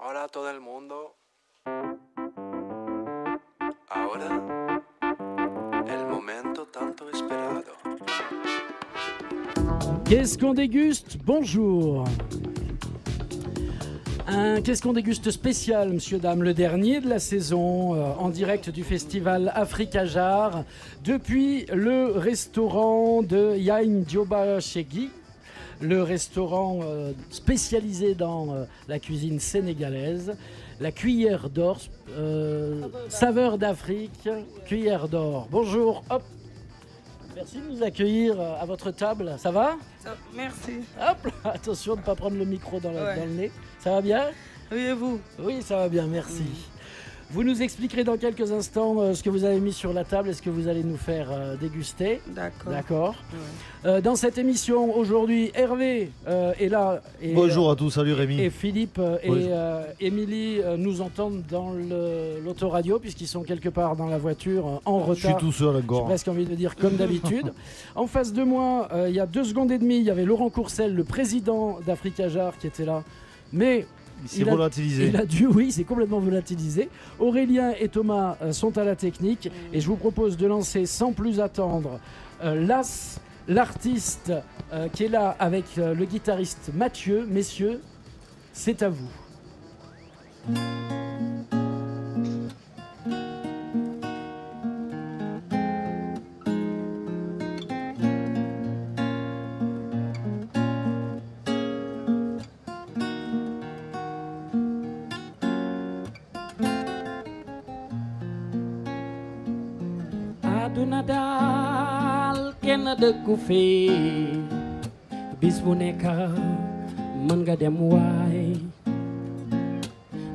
Hola a todo el mundo. Ahora, el momento tanto esperado. Qu'est-ce qu'on déguste? Bonjour. Un Qu'est-ce qu'on déguste spécial, monsieur, dame, le dernier de la saison, en direct du festival Africa Jar, depuis le restaurant de Yain Dioba Chegui, le restaurant spécialisé dans la cuisine sénégalaise, la Cuillère d'Or, saveur d'Afrique, Cuillère d'Or. Bonjour, hop. Merci de nous accueillir à votre table. Ça va? Merci. Hop, attention de ne pas prendre le micro dans le nez. Ça va bien? Oui, et vous? Oui, ça va bien, merci. Vous nous expliquerez dans quelques instants ce que vous avez mis sur la table et ce que vous allez nous faire déguster. D'accord. Ouais. Dans cette émission, aujourd'hui, Hervé est là. Et, bonjour à tous, salut Rémi. Et Philippe et Émilie nous entendent dans l'autoradio, puisqu'ils sont quelque part dans la voiture en retard. Je suis tout seul encore. J'ai presque envie de dire comme d'habitude. En face de moi, il y a 2 secondes et demie, il y avait Laurent Courcel, le président d'Africa Jar, qui était là. Mais il volatilisé. Oui, c'est complètement volatilisé. Aurélien et Thomas sont à la technique et je vous propose de lancer sans plus attendre l'artiste qui est là avec le guitariste Mathieu. Messieurs, c'est à vous. Aduna daal kenn dëkku fee bis bu nekk mën nga dem waay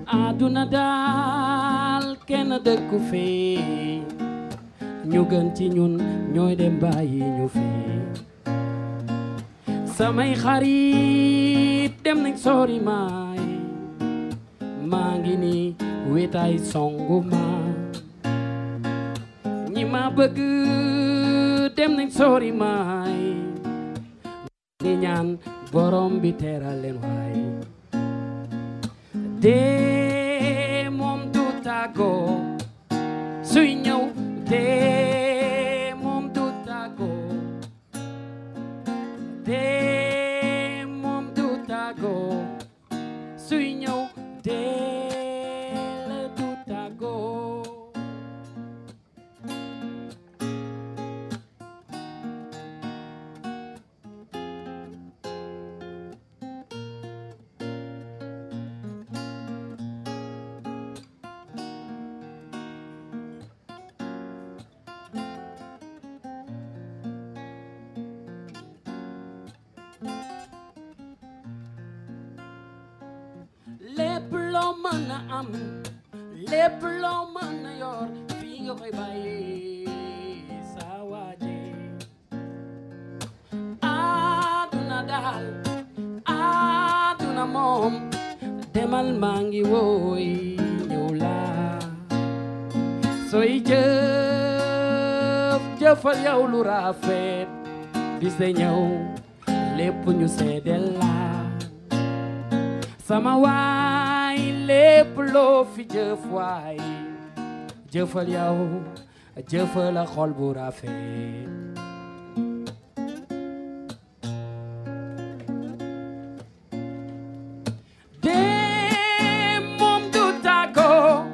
aduna daal kenn dëkku fee ñu gën ci ñun ñooy dem bàyyi ñu fee samay xarit dem nañ sori maay maa ngi ni wetaay songu ma ñi ma bëgg dem nañ sori maay di ñaan borom bi teral leen waay dee moom du tàggoo suy ñëw dee moom du tàggoo dee moom du tàggoo suy ñëw dee la du tàggoo lépp loo mën a am lépp loo mën a yor fii nga koy bàyyi saa waaje aduna daal aduna moom demal maa ngi wooy ñëw laa sooy jëfal yow lu rafet bis day ñëw lépp ñu seedeel laa sama waay lépp loo fi jëf waay jëfal yow jëfal a xol bu rafet dee moom du tàggoo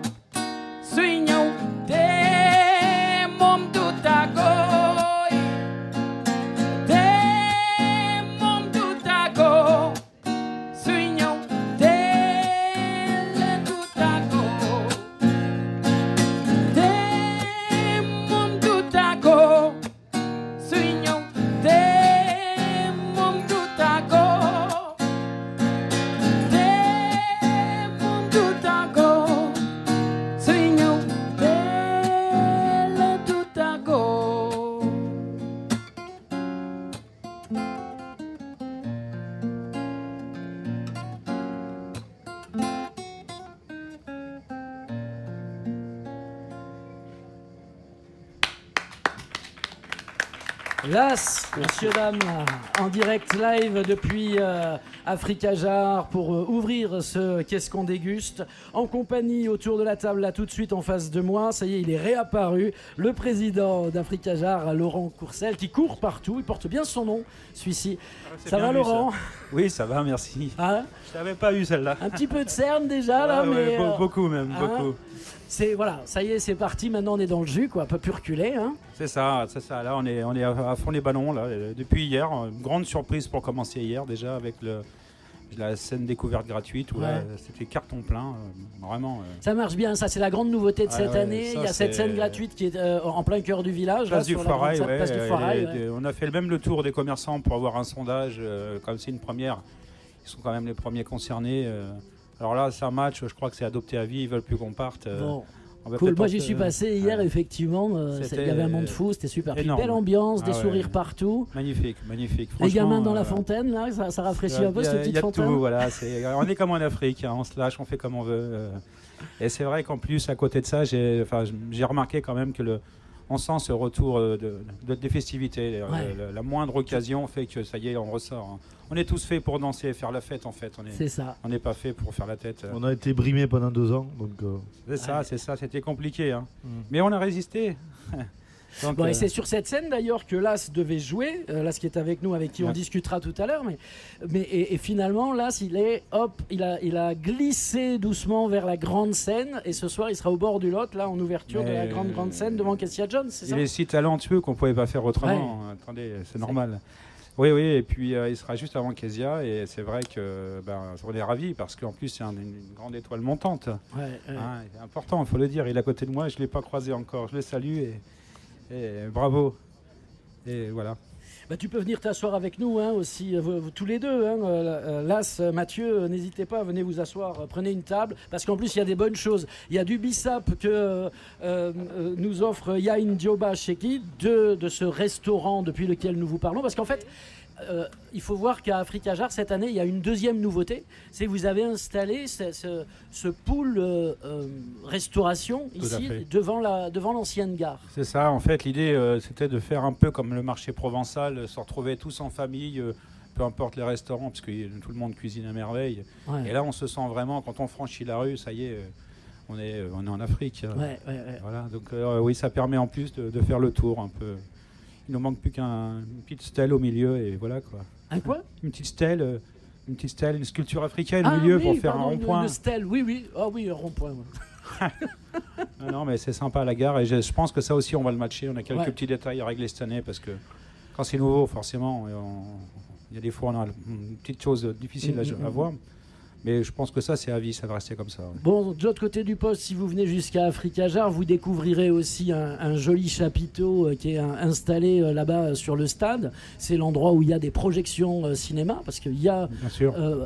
suy ñëw dee moom du tàggoo dee moom du tàggoo suy ñëw dee du tàggoo dee moom du tàggoo Las, messieurs, dames, en direct live depuis Africa Jar pour ouvrir ce Qu'est-ce qu'on déguste en compagnie autour de la table, là tout de suite en face de moi. Ça y est, il est réapparu, le président d'Africa Jar, Laurent Courcel, qui court partout. Il porte bien son nom, celui-ci. Ça va, Laurent? Oui, ça va, merci. Hein? Je l'avais pas eu celle-là. Un petit peu de cerne déjà, là, mais... Beaucoup même, beaucoup. Voilà, ça y est, c'est parti. Maintenant, on est dans le jus, quoi. Pas plus reculer, hein. C'est ça. Là, on est à fond les ballons là. Depuis hier, une grande surprise pour commencer hier déjà avec la scène découverte gratuite où là, c'était carton plein, vraiment. Ça marche bien, ça c'est la grande nouveauté de cette année. Il y a cette scène gratuite qui est en plein cœur du village. Place du Foirail, On a fait même le tour des commerçants pour avoir un sondage, comme c'est une première. Ils sont quand même les premiers concernés. Alors là, c'est un match, je crois que c'est adopté à vie, ils veulent plus qu'on parte. Bon. Cool. Moi j'y suis passé hier, effectivement, il y avait un monde fou, c'était super. Puis, belle ambiance, des sourires partout. Magnifique. Les gamins dans la fontaine, là, ça rafraîchit un peu cette petite fontaine. Tout, voilà, on est comme en Afrique, hein, on se lâche, on fait comme on veut. Et c'est vrai qu'en plus, à côté de ça, j'ai remarqué quand même que on sent ce retour des festivités. La moindre occasion fait que ça y est, on ressort. Hein. On est tous faits pour danser et faire la fête en fait. C'est ça. On n'est pas fait pour faire la tête. On a été brimés pendant 2 ans. Donc c'est ça, c'était compliqué. Hein. Mais on a résisté. Donc, et c'est sur cette scène d'ailleurs que Las devait jouer, Las qui est avec nous, avec qui on discutera tout à l'heure, et finalement Las il a glissé doucement vers la grande scène, et ce soir il sera au bord du Lot, là en ouverture de la grande scène devant Kessia Jones, c'est ça? Il est si talentueux qu'on ne pouvait pas faire autrement, attendez, c'est normal. Oui, et puis il sera juste avant Kessia, et c'est vrai que on est ravis parce qu'en plus c'est une grande étoile montante. C'est important, il faut le dire. Il est à côté de moi, je ne l'ai pas croisé encore. Je le salue et bravo. Et voilà. Tu peux venir t'asseoir avec nous aussi, vous, tous les deux. Las, Mathieu, n'hésitez pas, venez vous asseoir, prenez une table, parce qu'en plus il y a des bonnes choses. Il y a du bissap que nous offre Yain Dioba Cheki de ce restaurant depuis lequel nous vous parlons, parce qu'en fait, il faut voir qu'à Africa Jar, cette année, il y a une deuxième nouveauté, c'est que vous avez installé ce pool restauration ici, devant l'ancienne gare. C'est ça, en fait, l'idée, c'était de faire un peu comme le marché provençal, se retrouver tous en famille, peu importe les restaurants, parce que tout le monde cuisine à merveille. Et là, on se sent vraiment, quand on franchit la rue, ça y est, on est en Afrique. Voilà, donc oui, ça permet en plus de faire le tour un peu. Il ne manque plus qu'une petite stèle au milieu et voilà quoi. Un quoi? Une petite stèle, une sculpture africaine au milieu pour faire un rond-point. Une stèle, oui. Ah oui, un rond-point. Non, mais c'est sympa à la gare et je pense que ça aussi on va le matcher. On a quelques petits détails à régler cette année parce que quand c'est nouveau, forcément, il y a des fois on a une petite chose difficile à voir. Mais je pense que ça, c'est à vie, ça va rester comme ça. Ouais. Bon, de l'autre côté du poste, si vous venez jusqu'à Africa Jar, vous découvrirez aussi un joli chapiteau qui est installé là-bas sur le stade. C'est l'endroit où il y a des projections cinéma, parce qu'il y a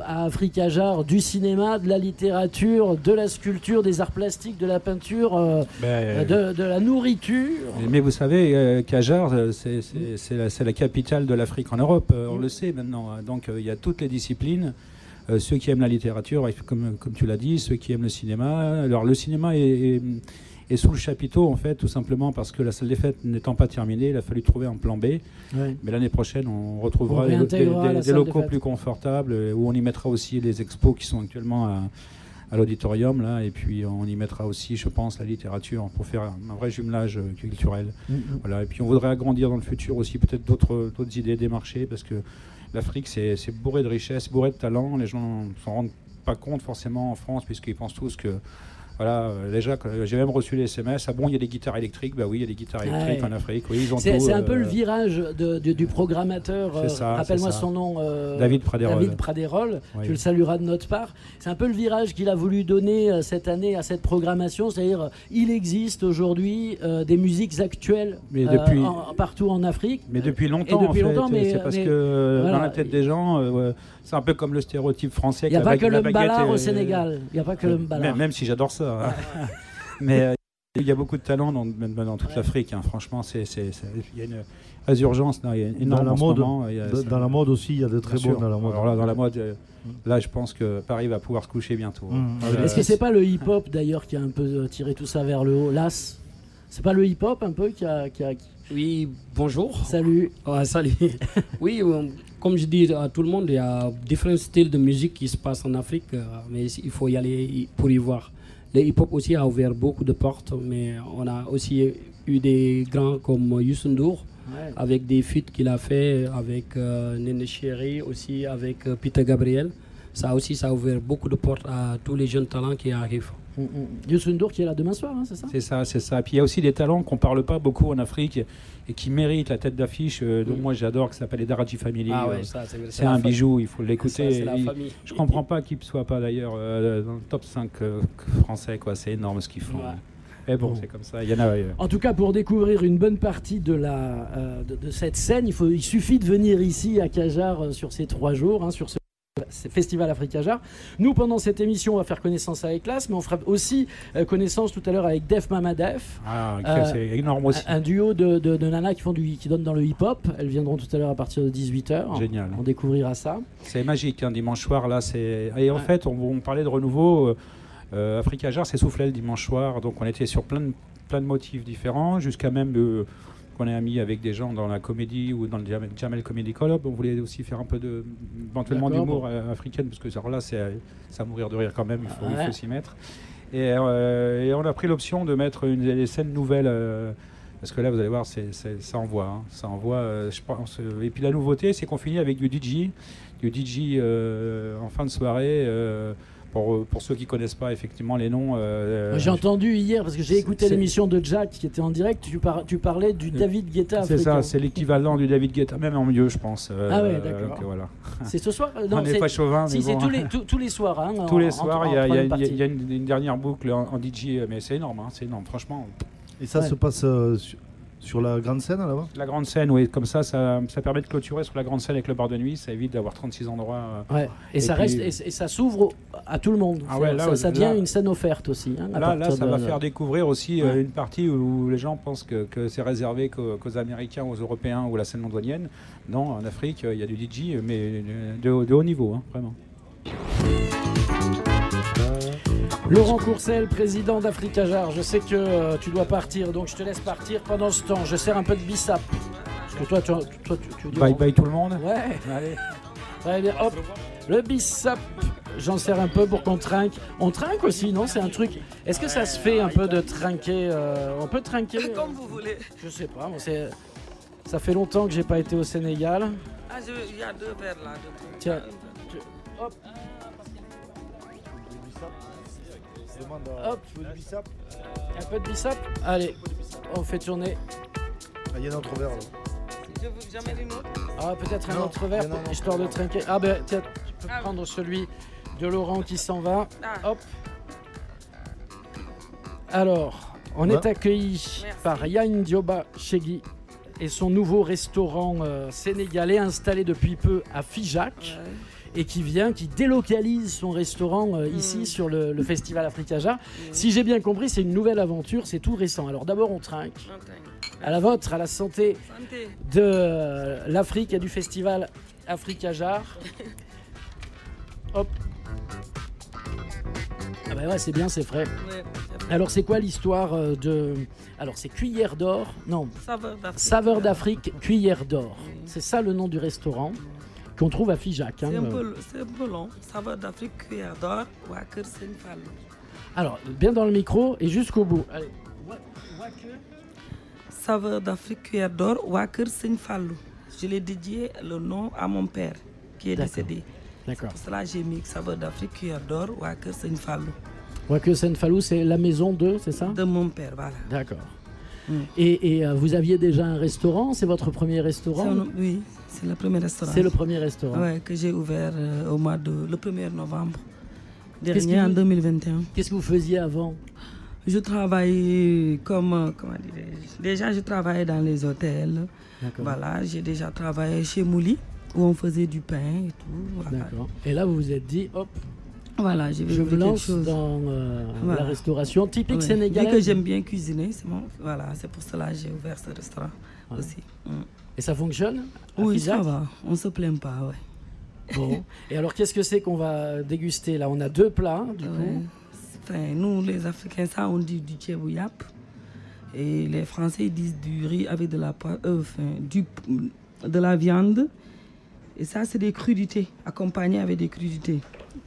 à Africa Jar du cinéma, de la littérature, de la sculpture, des arts plastiques, de la peinture, de la nourriture. Mais vous savez qu'à Jar, c'est la capitale de l'Afrique en Europe, on le sait maintenant. Donc il y a toutes les disciplines. Ceux qui aiment la littérature, comme tu l'as dit, ceux qui aiment le cinéma. Alors le cinéma est sous le chapiteau en fait, tout simplement parce que la salle des fêtes n'étant pas terminée, il a fallu trouver un plan B. Mais l'année prochaine, on retrouvera des locaux plus confortables où on y mettra aussi les expos qui sont actuellement à l'auditorium là, et puis on y mettra aussi, je pense, la littérature pour faire un vrai jumelage culturel. Voilà. Et puis on voudrait agrandir dans le futur aussi peut-être d'autres idées des marchés parce que l'Afrique, c'est bourré de richesses, bourré de talents. Les gens ne s'en rendent pas compte forcément en France, puisqu'ils pensent tous que... Voilà, déjà, j'ai même reçu les SMS. Ah bon, il y a des guitarres électriques? Bah oui, il y a des guitares électriques en Afrique. Oui, ils ont c'est un peu le virage du programmateur. Rappelle-moi son nom. David Pradérol. David Pradérol. Oui. Tu le salueras de notre part. C'est un peu le virage qu'il a voulu donner cette année à cette programmation. C'est-à-dire, il existe aujourd'hui des musiques actuelles partout en Afrique. Mais depuis longtemps, c'est parce que dans la tête des gens... c'est un peu comme le stéréotype français. Il n'y a pas que le mbalard au Sénégal. Il n'y a pas que le mbalard. Même si j'adore ça. Mais il y a beaucoup de talent dans toute l'Afrique. Hein. Franchement, il y a une résurgence énorme en ce moment. Dans la mode aussi, il y a de très bons dans la mode. Alors là, dans la mode, là, je pense que Paris va pouvoir se coucher bientôt. Est-ce que c'est pas le hip-hop d'ailleurs qui a un peu tiré tout ça vers le haut? Las? C'est pas le hip-hop un peu qui a... Oui, bonjour. Salut. Ouais, salut. Oui, comme je dis à tout le monde, il y a différents styles de musique qui se passent en Afrique, mais il faut y aller pour y voir. Le hip-hop aussi a ouvert beaucoup de portes, mais on a aussi eu des grands comme Youssou N'Dour, avec des feats qu'il a fait avec Néné Chéri, aussi avec Peter Gabriel. Ça aussi, ça a ouvert beaucoup de portes à tous les jeunes talents qui arrivent. Youssou N'Dour qui est là demain soir, hein, c'est ça? C'est ça, c'est ça. Puis il y a aussi des talents qu'on ne parle pas beaucoup en Afrique et qui méritent la tête d'affiche. Donc moi j'adore, qui s'appelle les Daraji Family. Ah ouais, c'est un bijou, il faut l'écouter. C'est la famille. Je ne comprends pas qu'ils ne soient pas d'ailleurs dans le top 5 français. C'est énorme ce qu'ils font. Ouais. Mais bon, c'est comme ça. Il y en a. En tout cas, pour découvrir une bonne partie de cette scène, il suffit de venir ici à Cajar sur ces 3 jours, hein, sur ce Festival Africa Jar. Nous, pendant cette émission, on va faire connaissance avec Classe, mais on fera aussi connaissance tout à l'heure avec Def Mama Def. C'est énorme aussi. Un duo de nanas qui donnent dans le hip-hop. Elles viendront tout à l'heure à partir de 18h. Génial. On découvrira ça. C'est magique, hein, dimanche soir. Là, et en fait, on parlait de renouveau. Africa Jar s'essoufflait le dimanche soir. Donc, on était sur plein de motifs différents, jusqu'à même... qu'on est amis avec des gens dans la comédie ou dans le Jamel Comedy Club. On voulait aussi faire un peu éventuellement d'humour africaine, parce que là, c'est à mourir de rire quand même, il faut s'y mettre. Et on a pris l'option de mettre des scènes nouvelles, parce que là, vous allez voir, ça envoie. Hein, ça envoie, je pense. Et puis la nouveauté, c'est qu'on finit avec du DJ en fin de soirée. Pour ceux qui ne connaissent pas effectivement les noms. J'ai entendu hier, parce que j'ai écouté l'émission de Jack qui était en direct, tu parlais du David Guetta africain. C'est ça, c'est l'équivalent du David Guetta, même en mieux, je pense. Ah ouais, d'accord. Voilà. C'est ce soir? On n'est pas chauvin, mais c'est bon. tous les soirs. Hein, tous les soirs, il y a une dernière boucle en DJ, mais c'est énorme, c'est énorme, franchement. Et ça se passe sur la grande scène là-bas? La grande scène, oui, comme ça permet de clôturer sur la grande scène avec le bar de nuit, ça évite d'avoir 36 endroits. Et ça reste, et ça s'ouvre à tout le monde. Ça devient une scène offerte aussi. Hein, là, ça va faire découvrir aussi une partie où les gens pensent que c'est réservé qu'aux Américains, aux Européens ou à la scène londonienne. Non, en Afrique, il y a du DJ, mais de haut niveau, hein, vraiment. Laurent Courcel, président d'Africa Jar, je sais que tu dois partir, donc je te laisse partir pendant ce temps. Je sers un peu de bissap. Parce que toi, tu dis... Bye tout le monde. Ouais. Allez. Très bien, hop. Le bissap, j'en sers un peu pour qu'on trinque. On trinque aussi, non? C'est un truc... Est-ce que ça se fait un peu de trinquer? On peut trinquer? Comme vous voulez. Je sais pas, ça fait longtemps que j'ai pas été au Sénégal. Il y a 2 verres là. Tiens, hop. Hop, un peu de bissap. Allez, on fait tourner. Il y a un autre verre là. Je veux jamais une autre. Ah, peut-être un autre verre, histoire de trinquer. Ah ben tiens, tu peux prendre celui de Laurent qui s'en va. Hop. Alors, on est accueilli par Yann Dioba Chegui et son nouveau restaurant sénégalais installé depuis peu à Figeac. Et qui délocalise son restaurant ici sur le Festival Africa Jar. Si j'ai bien compris, c'est une nouvelle aventure, c'est tout récent. Alors d'abord, on trinque. À la vôtre, à la santé de l'Afrique et du Festival Africa Jar. Hop. Ah bah ouais, c'est bien, c'est frais. Alors c'est quoi l'histoire de... Alors c'est Cuillère d'Or, non. Saveur d'Afrique, Cuillère d'Or. C'est ça le nom du restaurant qu'on trouve à Figeac. Hein. C'est un peu long. Saveur d'Afrique, Cuillère d'Or, Waker Senfalo. Alors, bien dans le micro et jusqu'au bout. Allez. Saveur d'Afrique, Cuillère d'Or, Waker Senfalo. Je l'ai dédié le nom à mon père qui est décédé. D'accord. Pour cela, j'ai mis Saveur d'Afrique, Cuillère d'Or, Waker Senfalo. Waker Senfalo, c'est la maison c'est ça? De mon père, voilà. D'accord. Et vous aviez déjà un restaurant? C'est votre premier restaurant? Oui, c'est le premier restaurant. C'est le premier restaurant. Oui, que j'ai ouvert le 1er novembre dernier, en 2021. Qu'est-ce que vous faisiez avant? Je travaillais comment dirais-je? Déjà, je travaillais dans les hôtels. Voilà, j'ai déjà travaillé chez Mouli, où on faisait du pain et tout. Voilà. D'accord. Et là, vous vous êtes dit, hop, voilà, je me lance dans la restauration typique sénégalaise. Vu que j'aime bien cuisiner, c'est pour cela que j'ai ouvert ce restaurant aussi. Et ça fonctionne? Oui, ça va, on ne se plaint pas, Bon. Et alors, qu'est-ce que c'est qu'on va déguster là? On a 2 plats, du coup. Enfin, nous, les Africains, ça, on dit du tchèbouyap. Et les Français ils disent du riz avec de la viande. Et ça, c'est des crudités, accompagnées avec des crudités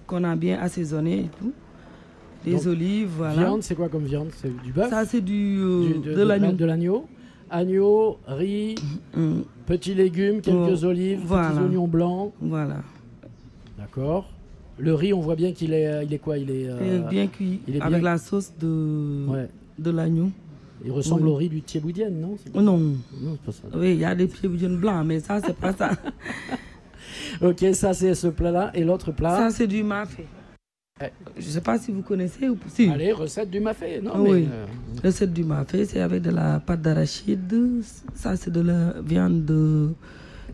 qu'on a bien assaisonnées et tout. Des olives, voilà. Viande, c'est quoi comme viande? C'est du bœuf? Ça, c'est de l'agneau. De l'agneau. Agneau, riz, petits légumes, quelques olives, petits oignons blancs. Voilà. D'accord. Le riz, on voit bien qu'il est quoi? Il est bien cuit, avec la sauce de l'agneau. Il ressemble au riz du thieboudienne, non? Non. Non, c'est pas ça. Oui, il y a des thieboudiennes blancs, mais ça, c'est pas ça. Ok, ça, c'est ce plat-là. Et l'autre plat? Ça, c'est du mafé. Je ne sais pas si vous connaissez ou si. Allez, recette du mafé. Non, oui. Recette du mafé, c'est avec de la pâte d'arachide. Ça, c'est de la viande de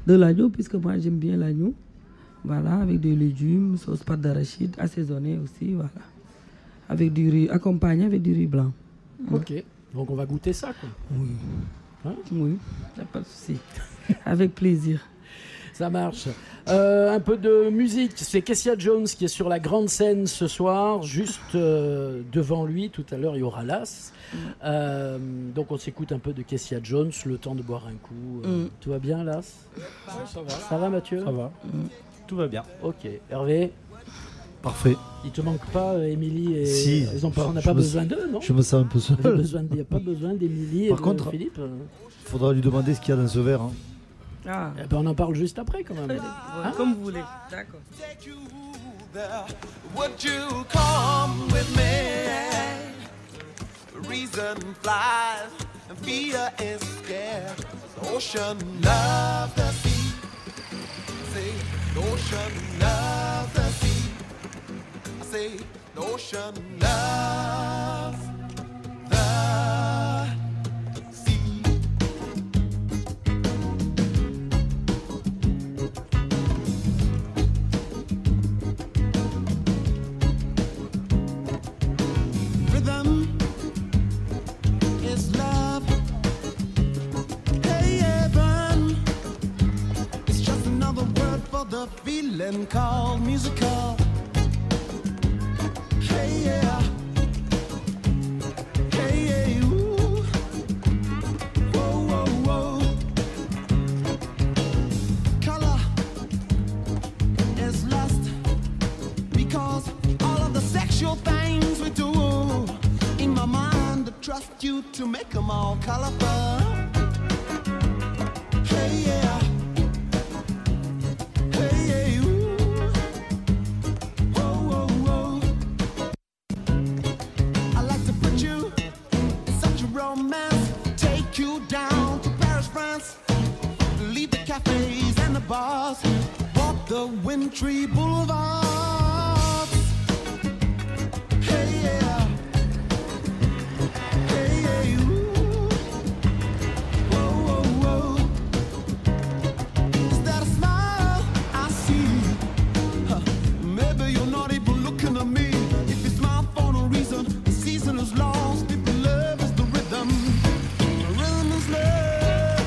l'agneau, puisque moi, j'aime bien l'agneau. Voilà, avec des légumes, sauce pâte d'arachide, assaisonnée aussi, voilà. Avec du riz, accompagné avec du riz blanc. Ok, donc on va goûter ça, quoi. Oui. Hein? Oui, il n'y a pas de souci. Avec plaisir. Ça marche. Un peu de musique. C'est Kessia Jones qui est sur la grande scène ce soir. Juste devant lui, tout à l'heure, il y aura Las. Donc on s'écoute un peu de Kessia Jones, le temps de boire un coup. Tout va bien, Las? Ça va. Ça va, Mathieu? Ça va. Tout va bien. Ok. Hervé? Parfait. Il te manque pas, Émilie et... Si. On n'a pas besoin d'eux, non? Je me sens un peu seul. Il n'y a pas besoin d'Émilie et Par de contre, Philippe. Il faudra lui demander ce qu'il y a dans ce verre. Hein. Ah. Eh ben, on en parle juste après, quand même. Hein? Comme vous voulez. D'accord. Would you come with me? Reason flies and fear is scared. The ocean loves the sea. Say, the ocean loves the sea. I say, the ocean loves the sea. Rhythm is love. Hey, heaven. It's just another word for the feeling called musical. Hey, yeah. Hey, yeah, ooh. Whoa, whoa, whoa. Color is lust because all of the sexual things we do in my mind, I trust you to make them all colorful. Hey, yeah. Hey, yeah, ooh. Whoa, whoa, whoa. I like to put you in such a romance, take you down to Paris, France, leave the cafes and the bars, walk the wintry boulevards. Hey, yeah. Hey, yeah, ooh. Whoa, whoa, whoa. Is that a smile I see? Huh. Maybe you're not even looking at me. If you smile for no reason, the season is lost. If your love is the rhythm, the rhythm is love,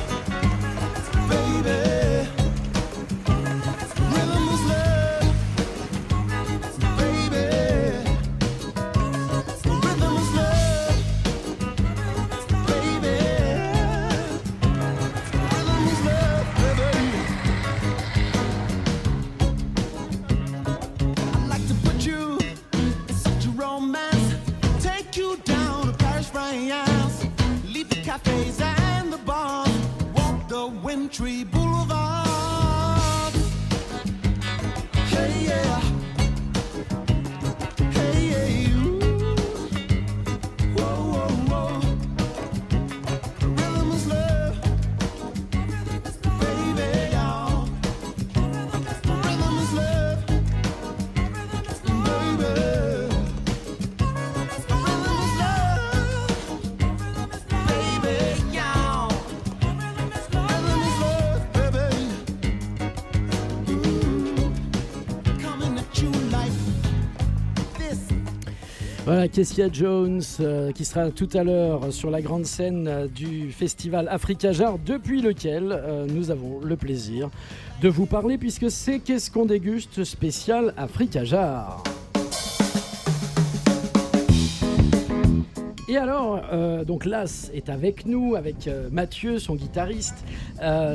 baby. Rhythm is love, baby. Rhythm is love, baby. Rhythm is love, baby. I'd like to put you in such a romance, take you down to Paris, France, leave the cafes and the bars, walk the wintry boulevards. Hey, yeah. Hey, yeah, ooh. Whoa, whoa, whoa. Rhythm is love, baby, y'all. Rhythm is love, baby. Rhythm is love, baby, y'all. Rhythm is love, baby. Coming at you like this. Voilà, Kessia Jones qui sera tout à l'heure sur la grande scène du festival Africa Jar, depuis lequel nous avons le plaisir de vous parler, puisque c'est Qu'est-ce qu'on déguste spécial Africa Jar. Et alors, donc Las est avec nous, avec Mathieu, son guitariste.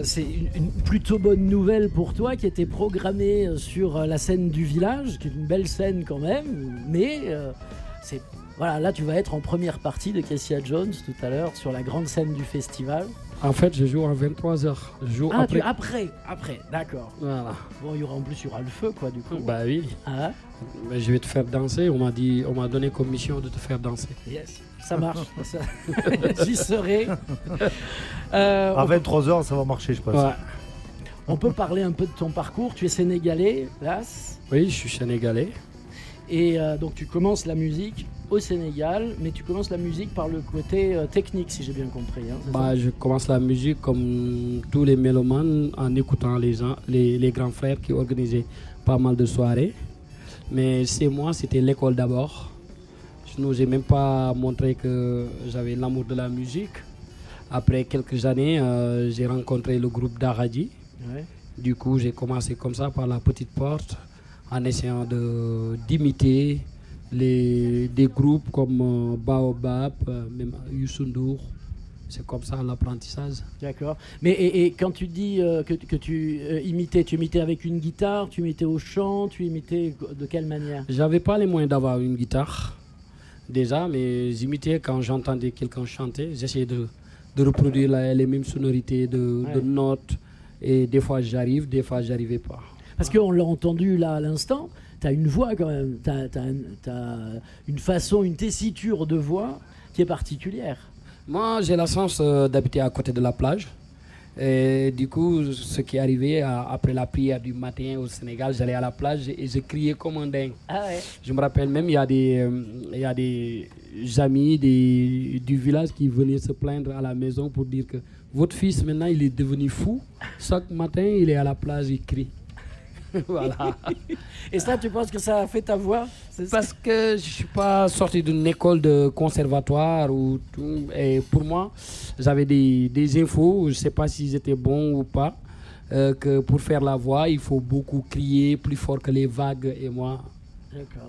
C'est une plutôt bonne nouvelle pour toi qui était programmée sur la scène du village, qui est une belle scène quand même, mais c'est... Voilà, là tu vas être en première partie de Kessia Jones tout à l'heure sur la grande scène du festival. En fait, je joue à 23h. Je joue après. Après, d'accord. Voilà. Bon, il y aura le feu quoi du coup. Bah oui. Ah, Mais je vais te faire danser. On m'a donné comme mission de te faire danser. yes, ça marche. J'y serai. À 23h, ça va marcher, je pense. Ouais. On peut parler un peu de ton parcours. Tu es sénégalais, Las, Oui, je suis sénégalais. et donc tu commences la musique au Sénégal, mais tu commences la musique par le côté technique, si j'ai bien compris. Hein, c'est ça Bah, je commence la musique comme tous les mélomanes en écoutant les grands frères qui organisaient pas mal de soirées. Mais c'était l'école d'abord. Je n'osais même pas montrer que j'avais l'amour de la musique. Après quelques années, j'ai rencontré le groupe Daradi. Ouais. Du coup, j'ai commencé comme ça par la petite porte en essayant d'imiter des groupes comme Baobab, même Youssou N'Dour. C'est comme ça l'apprentissage. D'accord. Mais et quand tu dis que tu imitais, tu imitais avec une guitare, tu imitais au chant, tu imitais de quelle manière? J'avais pas les moyens d'avoir une guitare déjà, mais j'imitais quand j'entendais quelqu'un chanter. J'essayais de reproduire les mêmes sonorités de notes. Et des fois j'arrive, des fois j'arrivais pas. Parce qu'on l'a entendu là à l'instant, tu as une voix quand même, tu as une façon, une tessiture de voix qui est particulière. Moi, j'ai la chance d'habiter à côté de la plage. Et du coup, ce qui est arrivé après la prière du matin au Sénégal, j'allais à la plage et je criais comme un dingue. Ah ouais. Je me rappelle même, il y a des amis du village qui venaient se plaindre à la maison pour dire que votre fils, maintenant, il est devenu fou. Chaque matin, il est à la plage, il crie. Voilà. Et ça, tu penses que ça a fait ta voix? Parce que je ne suis pas sorti d'une école de conservatoire ou tout, et pour moi, j'avais des infos, je ne sais pas s'ils étaient bons ou pas, que pour faire la voix, il faut beaucoup crier plus fort que les vagues, et moi,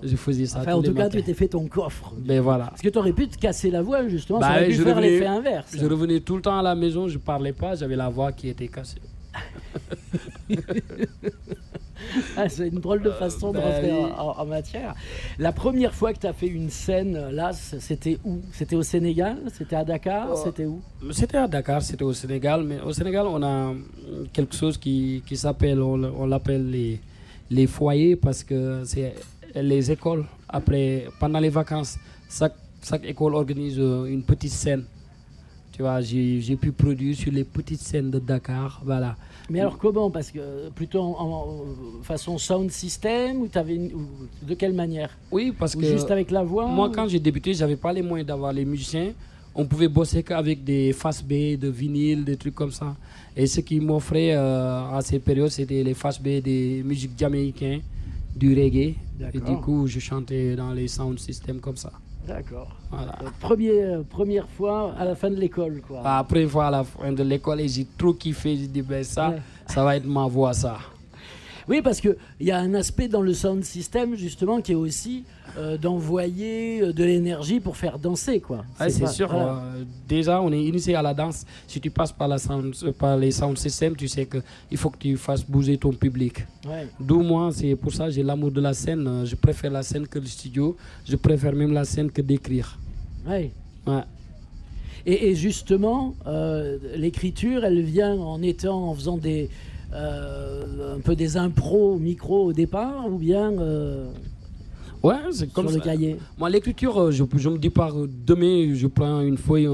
je faisais ça enfin, tous en les tout cas, matins. tu t'es fait ton coffre. Mais voilà. Parce que tu aurais pu te casser la voix, justement, Bah ça aurait oui, pu je faire revenais- l'effet inverse. Je revenais tout le temps à la maison, je ne parlais pas, j'avais la voix qui était cassée. Ah, c'est une drôle de façon de bah rentrer oui. en matière. La première fois que tu as fait une scène, là, c'était où? C'était au Sénégal? C'était à Dakar? C'était où? C'était à Dakar, c'était au Sénégal, mais au Sénégal, on a quelque chose qui s'appelle, on l'appelle les foyers, parce que c'est les écoles. Après, pendant les vacances, chaque école organise une petite scène. Tu vois, j'ai pu produire sur les petites scènes de Dakar, voilà. Mais alors comment? Parce que plutôt en façon sound system ou de quelle manière? Oui, parce Ou que juste avec la voix? moi, quand j'ai débuté, j'avais pas les moyens d'avoir les musiciens. On pouvait bosser qu'avec des faces B, de vinyle, des trucs comme ça. Et ce qui m'offrait à ces périodes, c'était les faces B des musiques jamaïcaines, du reggae. Et du coup, je chantais dans les sound systems comme ça. D'accord. Voilà. Première fois à la fin de l'école, quoi. Après, à la fin de l'école, et j'ai trop kiffé. J'ai dit, ben ça, Ouais. ça va être ma voix, ça. Oui, parce qu'il y a un aspect dans le sound system, justement, qui est aussi d'envoyer de l'énergie pour faire danser, quoi. Ouais, c'est pas- sûr. voilà. Déjà, on est initié à la danse. Si tu passes par les sound systems, tu sais qu'il faut que tu fasses bouger ton public. Ouais. D'où moi, c'est pour ça que j'ai l'amour de la scène. Je préfère la scène que le studio. Je préfère même la scène que d'écrire. Ouais. Ouais. Et justement, l'écriture, elle vient en faisant un peu des impros au micro au départ, ou bien Ouais, c'est comme sur le ça. cahier. Moi, l'écriture, je me dis pas demain, je prends une feuille,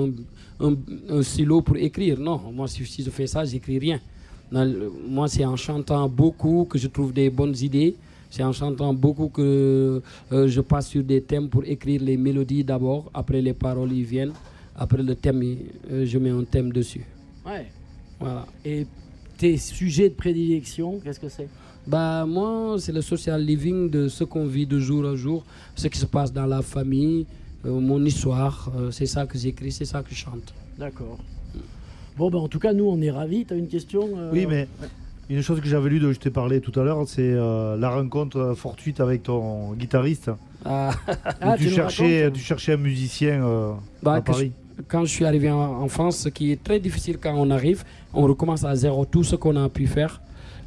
un stylo pour écrire. Non, moi, si je fais ça, j'écris rien. Non, moi, c'est en chantant beaucoup que je trouve des bonnes idées. C'est en chantant beaucoup que je passe sur des thèmes pour écrire les mélodies d'abord. Après, les paroles, ils viennent. Après le thème, je mets un thème dessus. Ouais. Voilà. Et tes sujets de prédilection, qu'est-ce que c'est? Bah, moi, c'est le social living de ce qu'on vit de jour à jour, ce qui se passe dans la famille, mon histoire. C'est ça que j'écris, c'est ça que je chante. D'accord. Bon, ben, en tout cas, nous, on est ravis. Tu as une question? Oui, mais une chose que j'avais lue, dont je t'ai parlé tout à l'heure, c'est la rencontre fortuite avec ton guitariste. Ah, tu nous racontes tu cherchais un musicien Bah, à que Paris. quand je suis arrivé en France, ce qui est très difficile quand on arrive, on recommence à zéro tout ce qu'on a pu faire.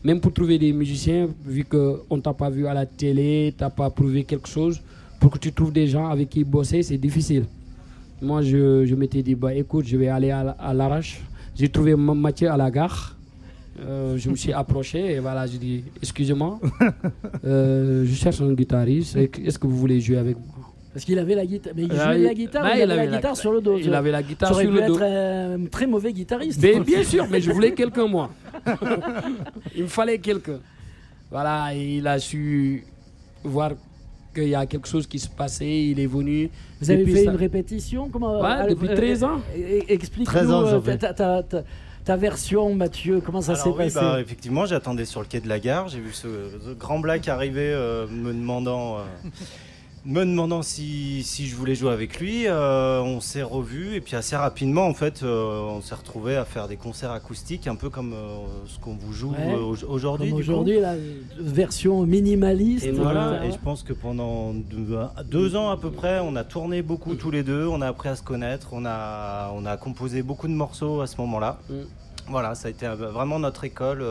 Même pour trouver des musiciens, vu qu'on ne t'a pas vu à la télé, tu n'as pas prouvé quelque chose, pour que tu trouves des gens avec qui bosser, c'est difficile. Moi, je m'étais dit, bah, écoute, je vais aller à l'arrache. J'ai trouvé Mathieu à la gare. Je me suis approché et voilà, j'ai dit, excusez-moi, je cherche un guitariste. Est-ce que vous voulez jouer avec moi? Parce qu'il avait la guitare. Mais il jouait de la guitare, il avait la guitare sur le dos. Il avait la guitare Ça aurait sur pu le dos. être un très mauvais guitariste. Mais bien sûr, mais je voulais quelqu'un, moi. Il me fallait quelqu'un. Voilà, et il a su voir qu'il y a quelque chose qui se passait, il est venu. Vous avez Depuis fait ça- une répétition comment, Ouais, depuis 13 ans. Explique-nous 13 ans, ça fait. ta version, Mathieu, comment ça s'est Alors oui, passé effectivement, j'attendais sur le quai de la gare, j'ai vu ce grand black arriver me demandant si je voulais jouer avec lui. On s'est revus et puis assez rapidement, en fait, on s'est retrouvés à faire des concerts acoustiques, un peu comme ce qu'on vous joue Ouais. aujourd'hui. Comme du coup. aujourd'hui, la version minimaliste. Et voilà, etc. et je pense que pendant 2 ans à peu près, on a tourné beaucoup tous les deux, on a appris à se connaître, on a composé beaucoup de morceaux à ce moment-là. Voilà, ça a été vraiment notre école.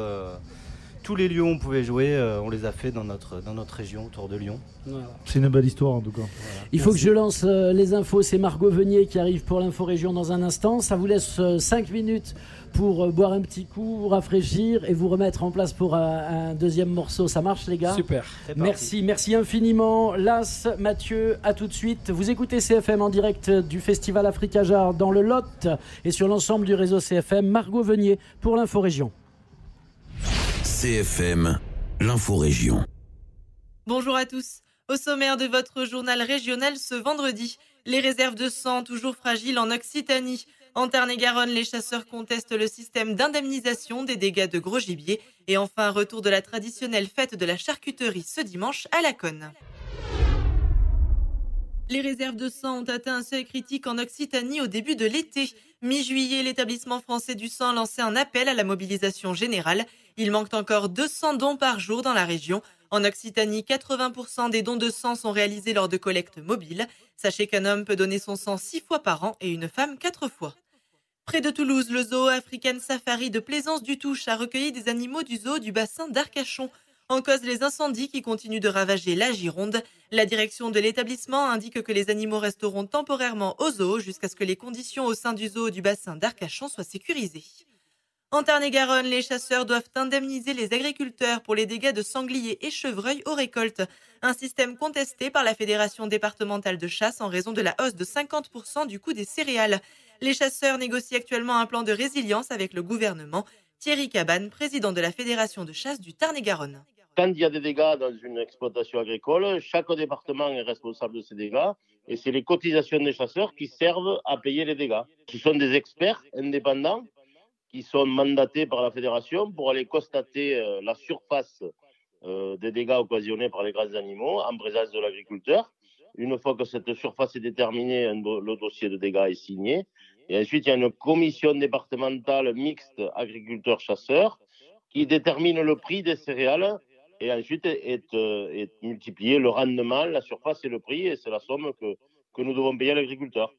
Tous les lieux où on pouvait jouer, on les a fait dans notre région, autour de Lyon. Voilà. C'est une belle histoire en tout cas. Il faut que je lance les infos. C'est Margot Venier qui arrive pour l'info-région dans un instant. Ça vous laisse 5 minutes pour boire un petit coup, vous rafraîchir et vous remettre en place pour un deuxième morceau. Ça marche, les gars? Super. C'est parti. Merci infiniment. Las, Mathieu, à tout de suite. Vous écoutez CFM en direct du Festival Africa Jar dans le Lot et sur l'ensemble du réseau CFM. Margot Venier pour l'info-région. CFM, l'info-région. Bonjour à tous. Au sommaire de votre journal régional ce vendredi, les réserves de sang toujours fragiles en Occitanie. En Tarn-et-Garonne, les chasseurs contestent le système d'indemnisation des dégâts de gros gibier. Et enfin, retour de la traditionnelle fête de la charcuterie ce dimanche à Laconne. Les réserves de sang ont atteint un seuil critique en Occitanie au début de l'été. Mi-juillet, l'établissement français du sang lançait un appel à la mobilisation générale. Il manque encore 200 dons par jour dans la région. En Occitanie, 80% des dons de sang sont réalisés lors de collectes mobiles. Sachez qu'un homme peut donner son sang 6 fois par an et une femme 4 fois. Près de Toulouse, le zoo African Safari de Plaisance-du-Touche a recueilli des animaux du zoo du bassin d'Arcachon. En cause, les incendies qui continuent de ravager la Gironde. La direction de l'établissement indique que les animaux resteront temporairement au zoo jusqu'à ce que les conditions au sein du zoo du bassin d'Arcachon soient sécurisées. En Tarn-et-Garonne, les chasseurs doivent indemniser les agriculteurs pour les dégâts de sangliers et chevreuils aux récoltes. Un système contesté par la Fédération départementale de chasse en raison de la hausse de 50% du coût des céréales. Les chasseurs négocient actuellement un plan de résilience avec le gouvernement. Thierry Cabane, président de la Fédération de chasse du Tarn-et-Garonne. Quand il y a des dégâts dans une exploitation agricole, chaque département est responsable de ces dégâts et c'est les cotisations des chasseurs qui servent à payer les dégâts. Ce sont des experts indépendants qui sont mandatés par la fédération pour aller constater la surface des dégâts occasionnés par les grands animaux en présence de l'agriculteur. Une fois que cette surface est déterminée, le dossier de dégâts est signé. Et ensuite, il y a une commission départementale mixte agriculteurs-chasseurs qui détermine le prix des céréales et ensuite est multiplié le rendement, la surface et le prix, et c'est la somme que nous devons payer à l'agriculteur.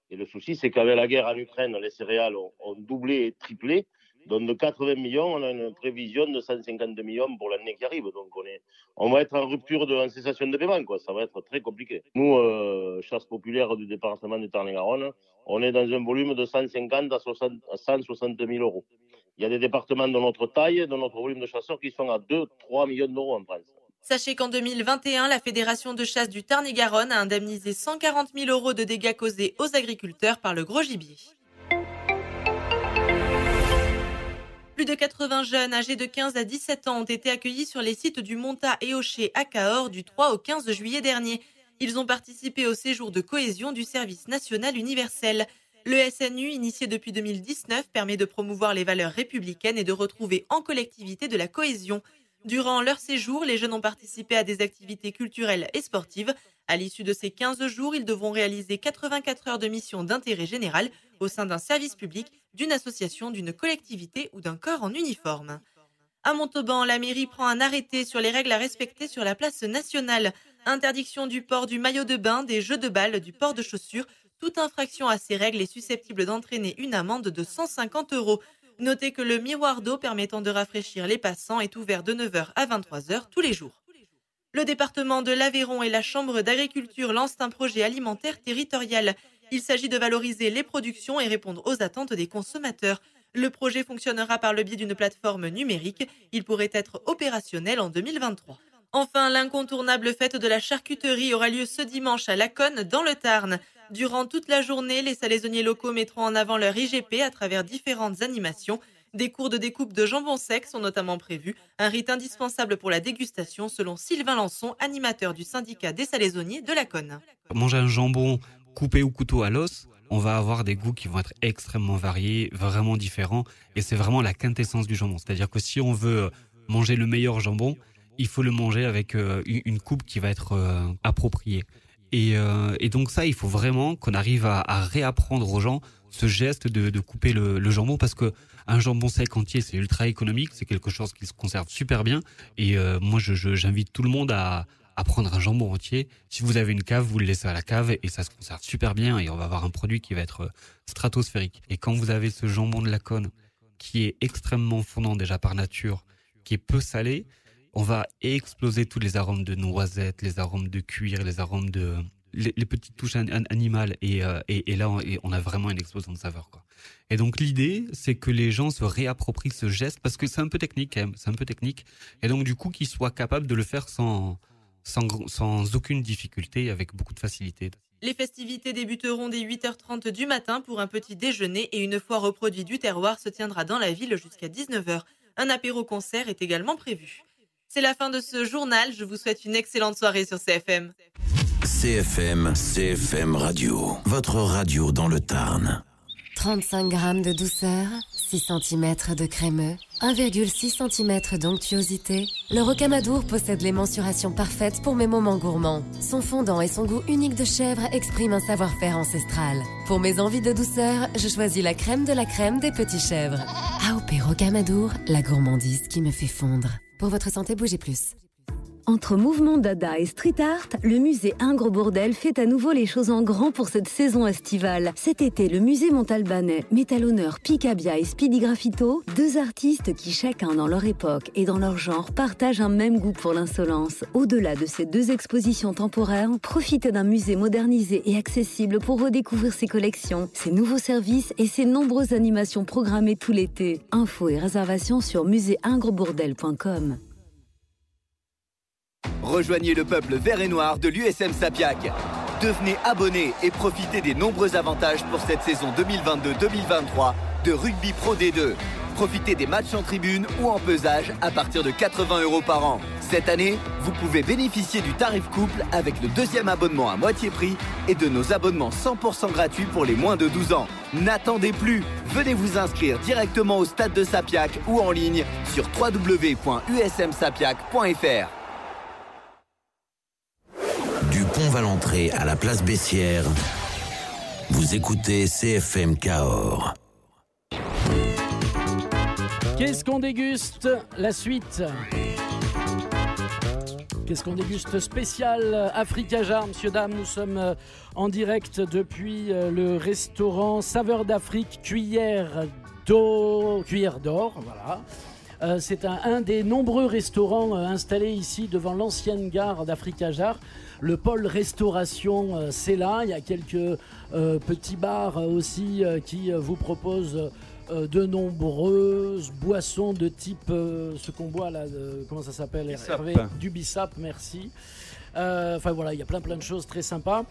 Et le souci, c'est qu'avec la guerre en Ukraine, les céréales ont doublé et triplé. Donc de 80 millions, on a une prévision de 150 millions pour l'année qui arrive. Donc on va être en rupture, en cessation de paiement, quoi. Ça va être très compliqué. Nous, chasse populaire du département du Tarn-et-Garonne, on est dans un volume de 150 à 160 000 euros. Il y a des départements de notre taille, de notre volume de chasseurs, qui sont à 2-3 millions d'euros en France. Sachez qu'en 2021, la Fédération de chasse du Tarn-et-Garonne a indemnisé 140 000 euros de dégâts causés aux agriculteurs par le gros gibier. Plus de 80 jeunes âgés de 15 à 17 ans ont été accueillis sur les sites du Monta et Aucher à Cahors du 3 au 15 juillet dernier. Ils ont participé au séjour de cohésion du service national universel. Le SNU, initié depuis 2019, permet de promouvoir les valeurs républicaines et de retrouver en collectivité de la cohésion. Durant leur séjour, les jeunes ont participé à des activités culturelles et sportives. À l'issue de ces 15 jours, ils devront réaliser 84 heures de mission d'intérêt général au sein d'un service public, d'une association, d'une collectivité ou d'un corps en uniforme. À Montauban, la mairie prend un arrêté sur les règles à respecter sur la place nationale. Interdiction du port du maillot de bain, des jeux de balles, du port de chaussures. Toute infraction à ces règles est susceptible d'entraîner une amende de 150 €. Notez que le miroir d'eau permettant de rafraîchir les passants est ouvert de 9h à 23h tous les jours. Le département de l'Aveyron et la Chambre d'agriculture lancent un projet alimentaire territorial. Il s'agit de valoriser les productions et répondre aux attentes des consommateurs. Le projet fonctionnera par le biais d'une plateforme numérique. Il pourrait être opérationnel en 2023. Enfin, l'incontournable fête de la charcuterie aura lieu ce dimanche à Laconne, dans le Tarn. Durant toute la journée, les salaisonniers locaux mettront en avant leur IGP à travers différentes animations. Des cours de découpe de jambon sec sont notamment prévus, un rite indispensable pour la dégustation selon Sylvain Lançon, animateur du syndicat des salaisonniers de Laconne. Manger un jambon coupé au couteau à l'os, on va avoir des goûts qui vont être extrêmement variés, vraiment différents, et c'est vraiment la quintessence du jambon. C'est-à-dire que si on veut manger le meilleur jambon, il faut le manger avec une coupe qui va être appropriée. Et donc ça, il faut vraiment qu'on arrive à réapprendre aux gens ce geste de couper le jambon, parce que un jambon sec entier, c'est ultra économique, c'est quelque chose qui se conserve super bien. Et moi, j'invite tout le monde à prendre un jambon entier. Si vous avez une cave, vous le laissez à la cave et ça se conserve super bien et on va avoir un produit qui va être stratosphérique. Et quand vous avez ce jambon de Laconne qui est extrêmement fondant déjà par nature, qui est peu salé, on va exploser tous les arômes de noisettes, les arômes de cuir, les arômes de les petites touches animales et là on a vraiment une explosion de saveur, quoi. Et donc l'idée, c'est que les gens se réapproprient ce geste parce que c'est un peu technique quand même, c'est un peu technique, et donc du coup qu'ils soient capables de le faire sans aucune difficulté, avec beaucoup de facilité. Les festivités débuteront dès 8h30 du matin pour un petit déjeuner et une foire aux produits du terroir se tiendra dans la ville jusqu'à 19h. Un apéro-concert est également prévu. C'est la fin de ce journal. Je vous souhaite une excellente soirée sur CFM. CFM Radio, votre radio dans le Tarn. 35 grammes de douceur, 6 cm de crémeux, 1,6 cm d'onctuosité. Le Rocamadour possède les mensurations parfaites pour mes moments gourmands. Son fondant et son goût unique de chèvre expriment un savoir-faire ancestral. Pour mes envies de douceur, je choisis la crème de la crème des petits chèvres. AOP Rocamadour, la gourmandise qui me fait fondre. Pour votre santé, bougez plus. Entre mouvement dada et street art, le musée Ingres Bourdelle fait à nouveau les choses en grand pour cette saison estivale. Cet été, le musée Montalbanais met à l'honneur Picabia et Speedy Graffito, deux artistes qui, chacun dans leur époque et dans leur genre, partagent un même goût pour l'insolence. Au-delà de ces deux expositions temporaires, profitez d'un musée modernisé et accessible pour redécouvrir ses collections, ses nouveaux services et ses nombreuses animations programmées tout l'été. Infos et réservations sur muséingrebourdelle.com. Rejoignez le peuple vert et noir de l'USM Sapiac. Devenez abonné et profitez des nombreux avantages pour cette saison 2022-2023 de Rugby Pro D2. Profitez des matchs en tribune ou en pesage à partir de 80 € par an. Cette année, vous pouvez bénéficier du tarif couple avec le deuxième abonnement à moitié prix et de nos abonnements 100% gratuits pour les moins de 12 ans. N'attendez plus, venez vous inscrire directement au stade de Sapiac ou en ligne sur www.usmsapiac.fr. Du pont Valentré à la place Bessières, vous écoutez CFM Cahors. Qu'est-ce qu'on déguste? La suite. Qu'est-ce qu'on déguste spécial Africa Jar, messieurs, dames. Nous sommes en direct depuis le restaurant Saveur d'Afrique, Cuillère d'Or, voilà. C'est un des nombreux restaurants installés ici devant l'ancienne gare d'Africa Jar. Le pôle restauration, c'est là. Il y a quelques petits bars aussi qui vous proposent de nombreuses boissons de type ce qu'on boit là, comment ça s'appelle, Hervé? Du bissap, merci. Enfin voilà, il y a plein de choses très sympas.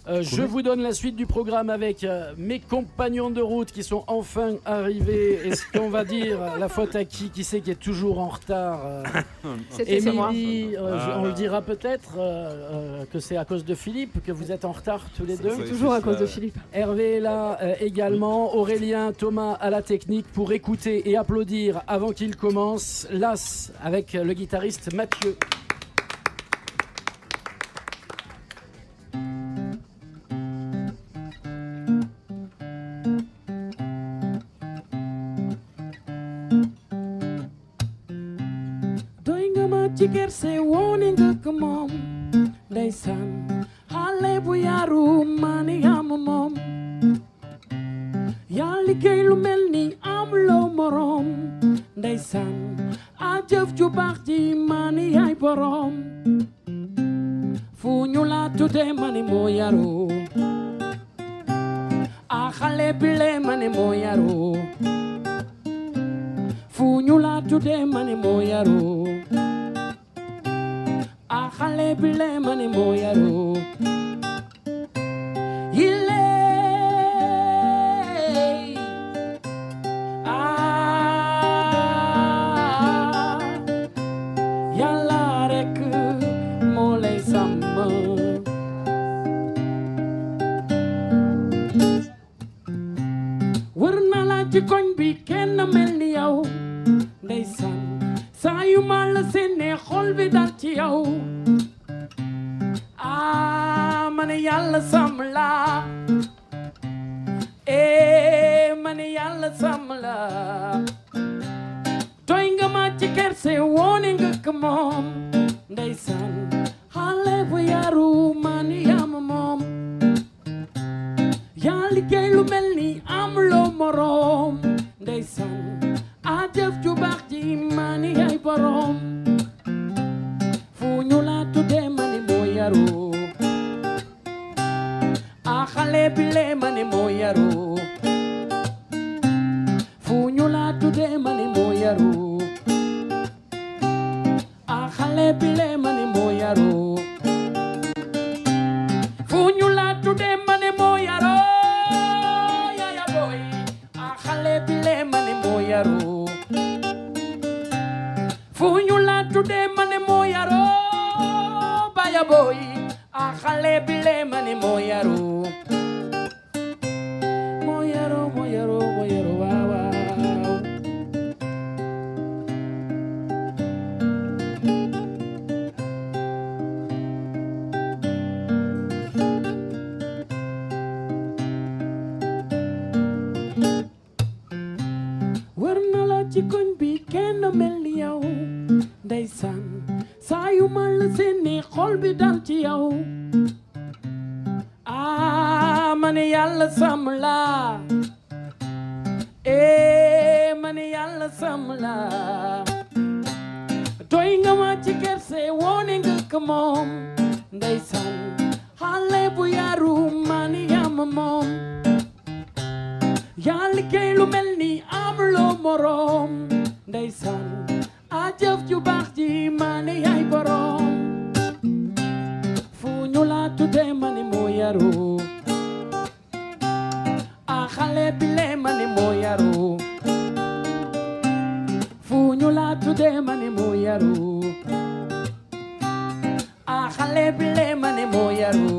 Je vous donne la suite du programme avec mes compagnons de route qui sont enfin arrivés. Est-ce qu'on va dire la faute à qui c'est qui est toujours en retard? Émilie, on le dira peut-être que c'est à cause de Philippe que vous êtes en retard tous les deux. C'est toujours à cause de Philippe. Hervé est là également. Aurélien, Thomas à la technique pour écouter et applaudir avant qu'il commence. L'As avec le guitariste Mathieu. Chiker se woninga kamam ndeysaan xale bu yaru mani am moom yaa liggéey lu mel ni am loo morom ndeysaan a jëf ju baax ji mani yaay borom fu ñu la tudde mani moo yaru a xale bile mani moo yaru fu ñu la tudde mani moo yaru a xale bile mani moo yaru yile yàlla rek moo lay sàmm wër na la ci koñ bi kenn mel ni yow ndeysaan saa yu ma la seene xol bi dal ci yow ma ne yàlla sàmm la ma ne yàlla sàmm la doy nga ma ci kerse woone nga ko moom ndeysaan xale bu yaru man yam moom yaa liggéey lu mel ni am loo moroom ndeysaan a jëf ju baax ji man yaay borom fu ñu la tudde man moo yaru a xale bi le man moo yaru fu ñu la tudde man moo yaru a xale bi le man moo yaru fu ñu la tudde man moo yaru yaya boy a xale bi le man moo yaru fu ñu la tudde man moo yaru baya boy a xale bi le man moo yaru moo yaru moo yaru moo yaru waaw waaw wër na la ci koñ bi kenn mel ni yow ndeysaan saa yu ma la seeni xol bi dal ci yow ma ne yàlla sàmm la ma ne yàlla sàmm la doy nga ma ci kerse woone nga ko moom ndeysaan xale bu yaru man yam moom yaa liggéey lu mel ni am loo moroom ndeysaan a jëf ju baax ji man yaay borom fu ñu la tudde man moo yaru a xale bi le man moo yaru fu ñu la tudde man moo yaru a xale bi le man moo yaru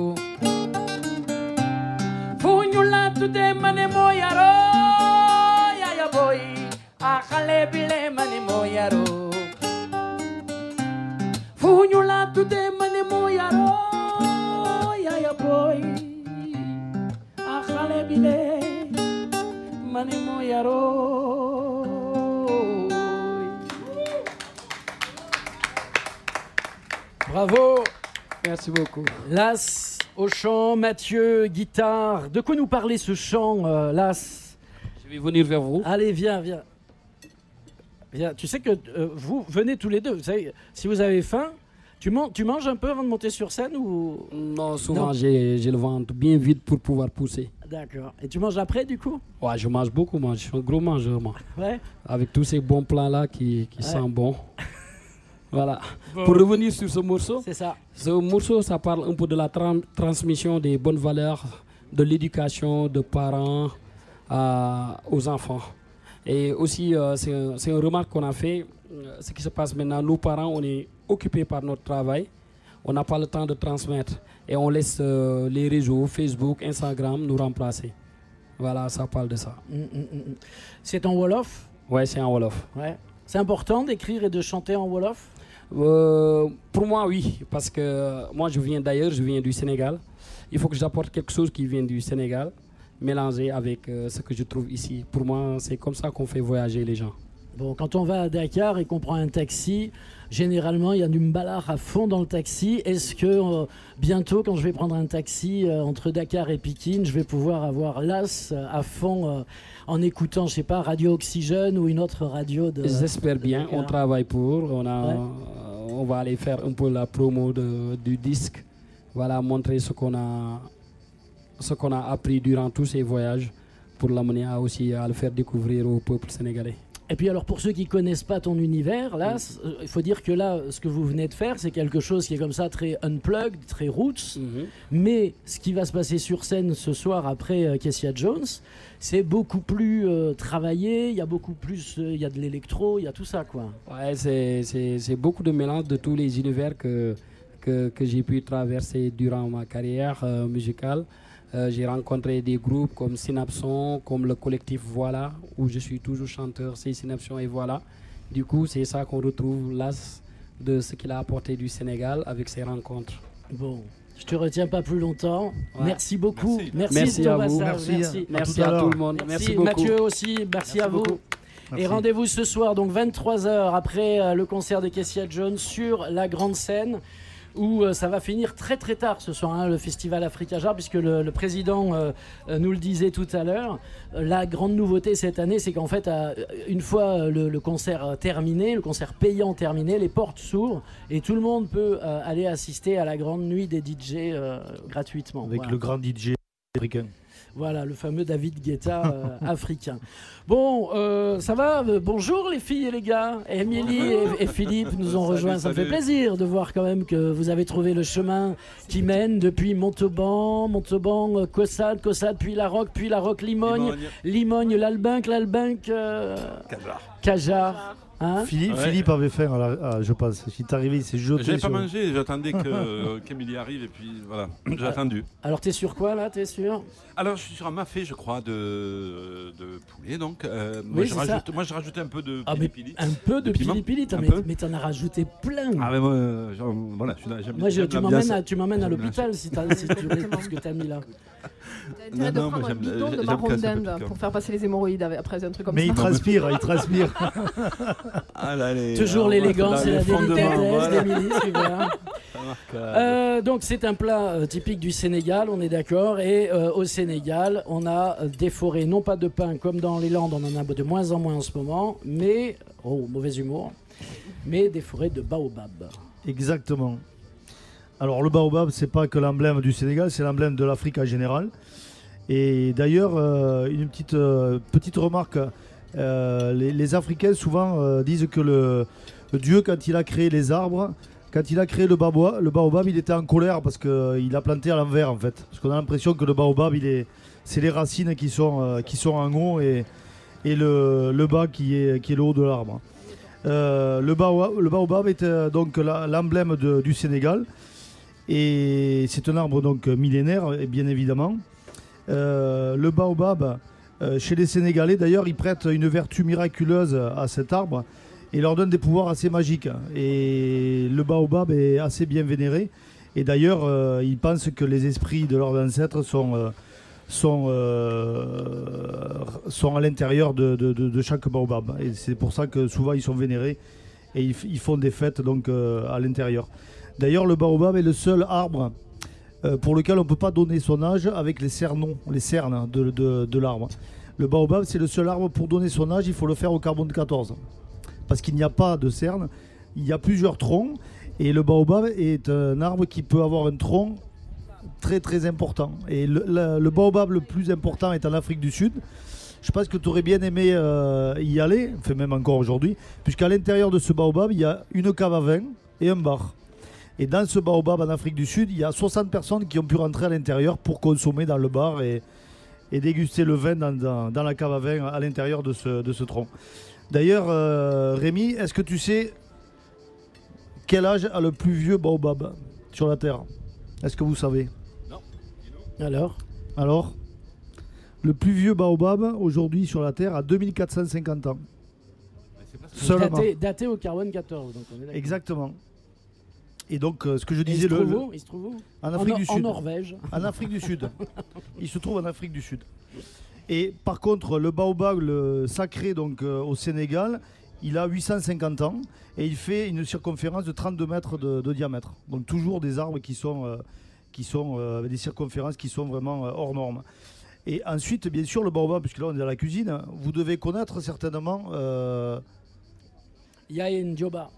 fu ñu la tudde man moo yaru yaya boy a xale bi le man moo yaru fu ñu la tudde man moo yaru yaya boy a xale bi le man moo yaru Bravo. Merci beaucoup. Las au chant, Mathieu, guitare. De quoi nous parler ce chant, Las? Je vais venir vers vous. Allez, viens, viens. Viens. Tu sais que vous venez tous les deux. Vous savez, si vous avez faim, tu manges un peu avant de monter sur scène ou... Non, souvent j'ai le ventre bien vide pour pouvoir pousser. D'accord. Et tu manges après du coup? Ouais, je mange beaucoup, moi. Je suis un gros mangeur, moi. Ouais. Avec tous ces bons plans-là qui sentent bon. Voilà. Bon. Pour revenir sur ce morceau, c'est ça. Ce morceau, ça parle un peu de la transmission des bonnes valeurs, de l'éducation de parents aux enfants. Et aussi, c'est une remarque qu'on a fait. Ce qui se passe maintenant, nous parents, on est occupés par notre travail. On n'a pas le temps de transmettre. Et on laisse les réseaux, Facebook, Instagram, nous remplacer. Voilà, ça parle de ça. C'est en Wolof? Ouais, c'est en Wolof. Ouais. C'est important d'écrire et de chanter en Wolof? Pour moi, oui. Parce que moi, je viens d'ailleurs, je viens du Sénégal. Il faut que j'apporte quelque chose qui vient du Sénégal, mélangé avec ce que je trouve ici. Pour moi, c'est comme ça qu'on fait voyager les gens. Bon, quand on va à Dakar et qu'on prend un taxi, généralement, il y a du mbalar à fond dans le taxi. Est-ce que bientôt, quand je vais prendre un taxi entre Dakar et Pikine, je vais pouvoir avoir l'as à fond en écoutant, je sais pas, Radio Oxygène ou une autre radio de... J'espère bien, on travaille pour. On va aller faire un peu la promo du disque. Voilà, montrer ce qu'on a appris durant tous ces voyages pour l'amener aussi à le faire découvrir au peuple sénégalais. Et puis alors pour ceux qui connaissent pas ton univers, là, il faut dire que là, ce que vous venez de faire, c'est quelque chose qui est comme ça très unplugged, très roots. Mais ce qui va se passer sur scène ce soir après Kessia Jones, c'est beaucoup plus travaillé. Il y a beaucoup plus, il y a de l'électro, il y a tout ça, quoi. Ouais, c'est beaucoup de mélange de tous les univers que j'ai pu traverser durant ma carrière musicale. J'ai rencontré des groupes comme Synapson, comme le collectif Voilà, où je suis toujours chanteur, c'est Synapson et Voilà. Du coup, c'est ça qu'on retrouve l'as de ce qu'il a apporté du Sénégal avec ses rencontres. Bon, je te retiens pas plus longtemps. Ouais. Merci beaucoup. Merci à vous. Merci à tout le monde. Merci beaucoup. Mathieu aussi. Merci à vous. Merci. Et rendez-vous ce soir, donc 23h après le concert de Kessia Jones sur la grande scène, où ça va finir très très tard ce soir, le festival Africa Jar, puisque le président nous le disait tout à l'heure. La grande nouveauté cette année, c'est qu'en fait, une fois le concert terminé, le concert payant terminé, les portes s'ouvrent et tout le monde peut aller assister à la grande nuit des DJ gratuitement. Avec le grand DJ africain. Voilà, le fameux David Guetta africain. Bon, ça va bonjour les filles et les gars. Émilie et Philippe nous ont rejoints. Ça me fait plaisir de voir quand même que vous avez trouvé le chemin qui mène depuis Montauban, Caussade, puis La Roque, Limogne, l'Albinque, Cajar. Hein Philippe avait faim, je pense. Il est arrivé, il s'est jeté. J'avais pas mangé, j'attendais qu'Emilie arrive et puis voilà, j'ai attendu. Alors t'es sur quoi là, t'es sûr? Alors je suis sur un mafé, je crois, de poulet donc. Oui, moi j'ai rajouté un peu de pili-pili. Un peu de pili-pili, mais t'en as rajouté plein. Ah mais moi, voilà, tu m'emmènes à l'hôpital si tu mets tout ce que t'as mis là. T'as intérêt de prendre un bidon de marron d'Inde pour faire passer les hémoroïdes après un truc comme ça. Mais il transpire. Ah là, toujours l'élégance et la délicatesse d'Emilie, super. Donc c'est un plat typique du Sénégal, on est d'accord. Et au Sénégal, on a des forêts, non pas de pins comme dans les Landes, on en a de moins en moins en ce moment, mais, mauvais humour, mais des forêts de baobab. Exactement. Alors le baobab, c'est pas que l'emblème du Sénégal, c'est l'emblème de l'Afrique en général. Et d'ailleurs, une petite remarque, les Africains souvent disent que le Dieu, quand il a créé les arbres, quand il a créé le baobab, il était en colère parce qu'il a planté à l'envers en fait. Parce qu'on a l'impression que le baobab, c'est les racines qui sont en haut et le bas qui est le haut de l'arbre. Le baobab est donc l'emblème du Sénégal. Et c'est un arbre donc millénaire, bien évidemment. Le baobab, chez les Sénégalais, d'ailleurs, ils prêtent une vertu miraculeuse à cet arbre et leur donnent des pouvoirs assez magiques. Et le baobab est assez bien vénéré. Et d'ailleurs, ils pensent que les esprits de leurs ancêtres sont à l'intérieur de chaque baobab. Et c'est pour ça que souvent ils sont vénérés et ils font des fêtes donc, à l'intérieur. D'ailleurs, le baobab est le seul arbre pour lequel on ne peut pas donner son âge avec les cernes de l'arbre. Le baobab, c'est le seul arbre pour donner son âge, il faut le faire au carbone 14. Parce qu'il n'y a pas de cernes, il y a plusieurs troncs. Et le baobab est un arbre qui peut avoir un tronc très très important. Et le baobab le plus important est en Afrique du Sud. Je pense que tu aurais bien aimé y aller, enfin même encore aujourd'hui, puisqu'à l'intérieur de ce baobab, il y a une cave à vin et un bar. Et dans ce baobab en Afrique du Sud, il y a 60 personnes qui ont pu rentrer à l'intérieur pour consommer dans le bar et déguster le vin dans la cave à vin à l'intérieur de ce tronc. D'ailleurs, Rémi, est-ce que tu sais quel âge a le plus vieux baobab sur la Terre? Est-ce que vous savez? Non. Alors, le plus vieux baobab aujourd'hui sur la Terre a 2450 ans. Seulement. Daté au carbone 14. Donc on est d'accord. Exactement. Et donc, ce que je disais... Il se trouve où? En Afrique du Sud. En Norvège. En Afrique du Sud. Il se trouve en Afrique du Sud. Et par contre, le baobab, le sacré donc, au Sénégal, il a 850 ans et il fait une circonférence de 32 mètres de diamètre. Donc toujours des arbres qui sont avec des circonférences qui sont vraiment hors normes. Et ensuite, bien sûr, le baobab, puisque là on est dans la cuisine, vous devez connaître certainement... Yain Dioba.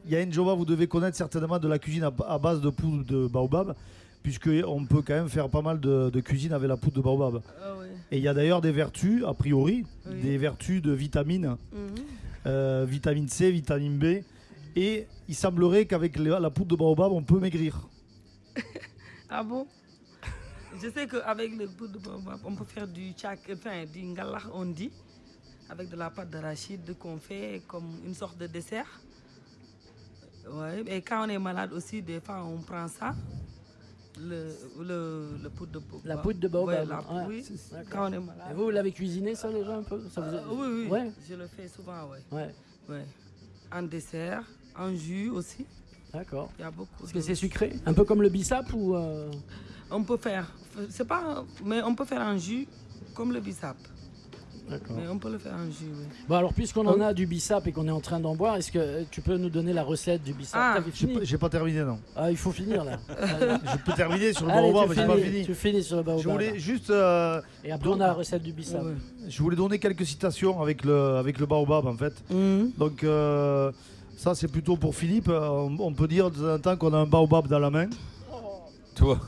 Yain Dioba, vous devez connaître certainement de la cuisine à base de poudre de baobab, puisqu'on peut quand même faire pas mal de cuisine avec la poudre de baobab. Oui. Et il y a d'ailleurs des vertus, a priori, des vertus de vitamines, vitamine C, vitamine B. Et il semblerait qu'avec la poudre de baobab, on peut maigrir. Ah bon? Je sais qu'avec le poudre de baobab, on peut faire du ngalah, on dit, avec de la pâte d'arachide qu'on fait comme une sorte de dessert. Ouais. Et quand on est malade aussi, des fois, on prend ça. Le poudre de baobab. La poudre de baobab. Ouais, oui, quand on est malade. Et vous l'avez cuisiné ça déjà un peu ça vous... Oui, ouais. Je le fais souvent, ouais. En dessert, en jus aussi. D'accord. Il y a beaucoup. Est-ce que c'est sucré? Un peu comme le bissap ou On peut faire. C'est pas, mais on peut faire en jus comme le bissap. D'accord. Mais on peut le faire en jus, oui. Bon alors puisqu'on en a du bissap et qu'on est en train d'en boire, est-ce que tu peux nous donner la recette du bissap? T'avais fini? J'ai pas terminé, non. Ah, il faut finir là. Je peux terminer sur le baobab, mais j'ai pas fini. Tu finis sur le baobab. Je voulais juste... et après on a la recette du bissap. Ouais. Je voulais donner quelques citations avec le baobab en fait. Donc ça c'est plutôt pour Philippe. On peut dire de temps en temps qu'on a un baobab dans la main. Toi.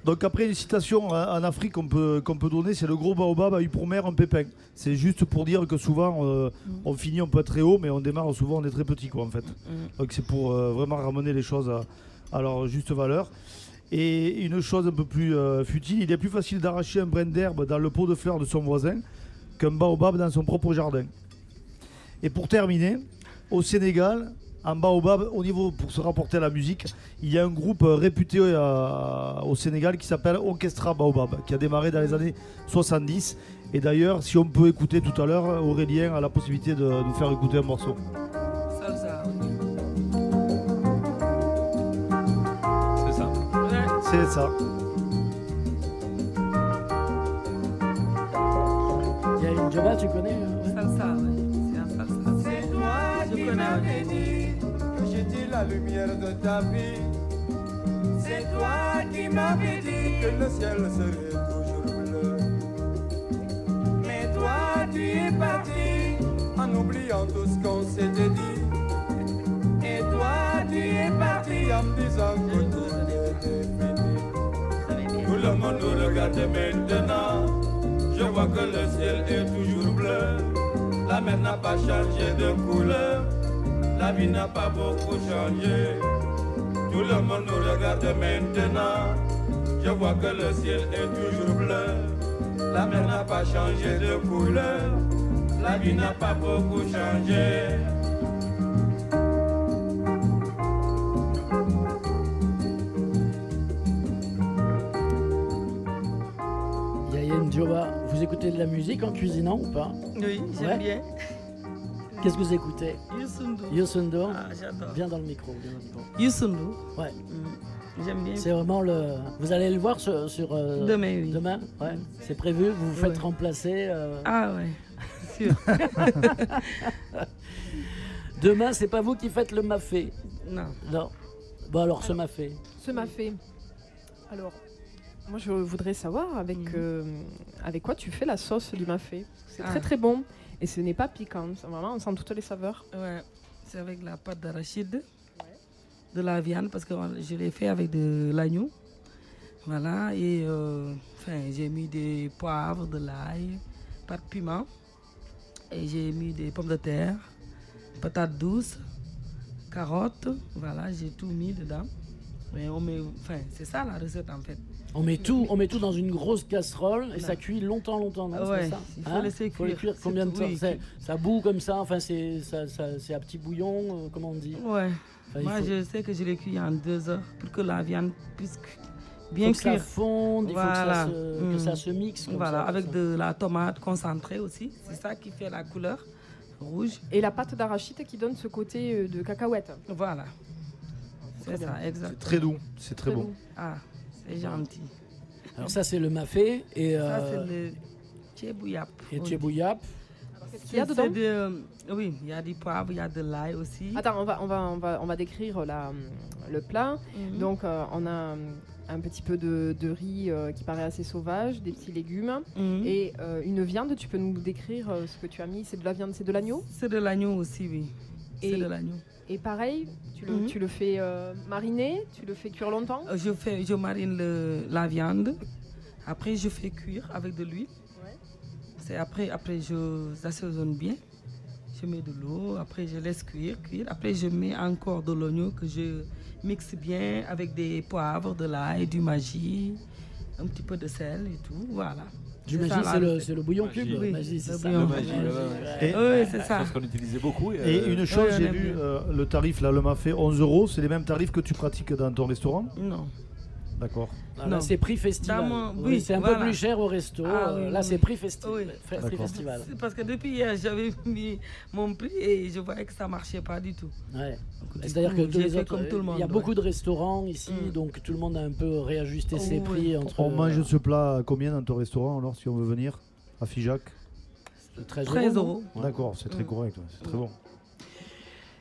Donc après une citation en Afrique qu'on peut donner, c'est le gros baobab a eu pour mère un pépin. C'est juste pour dire que souvent on finit un peu très haut, mais on démarre souvent on est très petit quoi en fait. Donc c'est pour vraiment ramener les choses à leur juste valeur. Et une chose un peu plus futile, il est plus facile d'arracher un brin d'herbe dans le pot de fleurs de son voisin qu'un baobab dans son propre jardin. Et pour terminer, au Sénégal, en baobab, au niveau pour se rapporter à la musique, il y a un groupe réputé au Sénégal qui s'appelle Orchestra Baobab, qui a démarré dans les années 70. Et d'ailleurs, si on peut écouter tout à l'heure, Aurélien a la possibilité de nous faire écouter un morceau. Salsa. C'est ça. C'est ça. Il y a une Dioba, tu connais Salsa, oui. C'est un salsa. C'est toi qui m'avais dit que j'étais la lumière de ta vie. C'est toi qui m'avais dit que le ciel serait toujours bleu. Mais toi tu es parti en oubliant tout ce qu'on s'était dit. Et toi tu es parti en me disant que tout était fini. Tout le monde nous regarde maintenant. Je vois que le ciel est toujours bleu. La mer n'a pas changé de couleur. La vie n'a pas beaucoup changé. Tout le monde nous regarde maintenant. Je vois que le ciel est toujours bleu. La mer n'a pas changé de couleur. La vie n'a pas beaucoup changé. Yain Dioba, vous écoutez de la musique en cuisinant ou pas? Oui, j'aime bien. Qu'est-ce que vous écoutez? Youssou N'Dour. Youssou N'Dour. Ah, j'adore. Viens dans le micro. Youssou N'Dour. Ouais. J'aime bien. C'est vraiment le. Vous allez le voir sur demain, oui. Demain, ouais. C'est prévu. Vous vous faites remplacer. Ah ouais, sûr. Demain, c'est pas vous qui faites le mafé. Non. Non. Bon alors, ce mafé. Ce mafé. Alors, moi je voudrais savoir avec quoi tu fais la sauce du mafé. C'est très très bon et ce n'est pas piquant. Vraiment, on sent toutes les saveurs. Ouais. C'est avec la pâte d'arachide, de la viande parce que je l'ai fait avec de l'agneau. Voilà, et j'ai mis des poivres, de l'ail, pas de piment. Et j'ai mis des pommes de terre, patates douces, carottes. Voilà, j'ai tout mis dedans. Mais c'est ça la recette en fait. On met tout dans une grosse casserole et ça cuit longtemps, non? Ouais, c'est ça il faut laisser cuire. Combien de temps? Ça bout comme ça, enfin c'est à petit bouillon, comment on dit? Ouais. Enfin, moi je sais que je l'ai cuit en 2 heures pour que la viande puisse bien cuire. Que ça fonde, voilà. Il faut que ça se mixe. Voilà, avec de la tomate concentrée aussi. C'est ça qui fait la couleur rouge. Et la pâte d'arachide qui donne ce côté de cacahuète. Voilà. C'est ça, exactement. C'est très doux, c'est très bon. Ah, c'est gentil. Alors ça c'est le mafé et ça c'est le tchebouyap. Et tchebouyap. Qu'est-ce qu'il y a dedans? Oui, il y a du poivre, il y a de l'ail aussi. Attends, on va décrire le plat. Donc, on a un petit peu de riz qui paraît assez sauvage, des petits légumes et une viande. Tu peux nous décrire ce que tu as mis? C'est de la viande, c'est de l'agneau? C'est de l'agneau aussi, oui. C'est de l'agneau. Et pareil, tu le fais mariner, tu le fais cuire longtemps? Je marine la viande. Après, je fais cuire avec de l'huile. Ouais. Après, j'assaisonne bien. Je mets de l'eau. Après, je laisse cuire. Après, je mets encore de l'oignon que je mixe bien avec des poivres, de l'ail, du maggi, un petit peu de sel et tout. Voilà. Du maggi, c'est le bouillon cube. Oui, maggi, c'est ça. Le maggi, oui, c'est ça. Parce qu'on utilisait beaucoup. Et une chose, j'ai vu le tarif là, le mafé 11 €. C'est les mêmes tarifs que tu pratiques dans ton restaurant? Non. D'accord. Là, c'est prix festival. Oui, c'est un peu plus cher au resto. Là, c'est prix festival. C'est parce que depuis hier, j'avais mis mon prix et je voyais que ça ne marchait pas du tout. Ouais. C'est-à-dire que il y a beaucoup de restaurants ici, donc tout le monde a un peu réajusté ses prix. On mange ce plat à combien dans ton restaurant alors, si on veut venir à Figeac? 13 €. D'accord, c'est très correct, c'est très bon.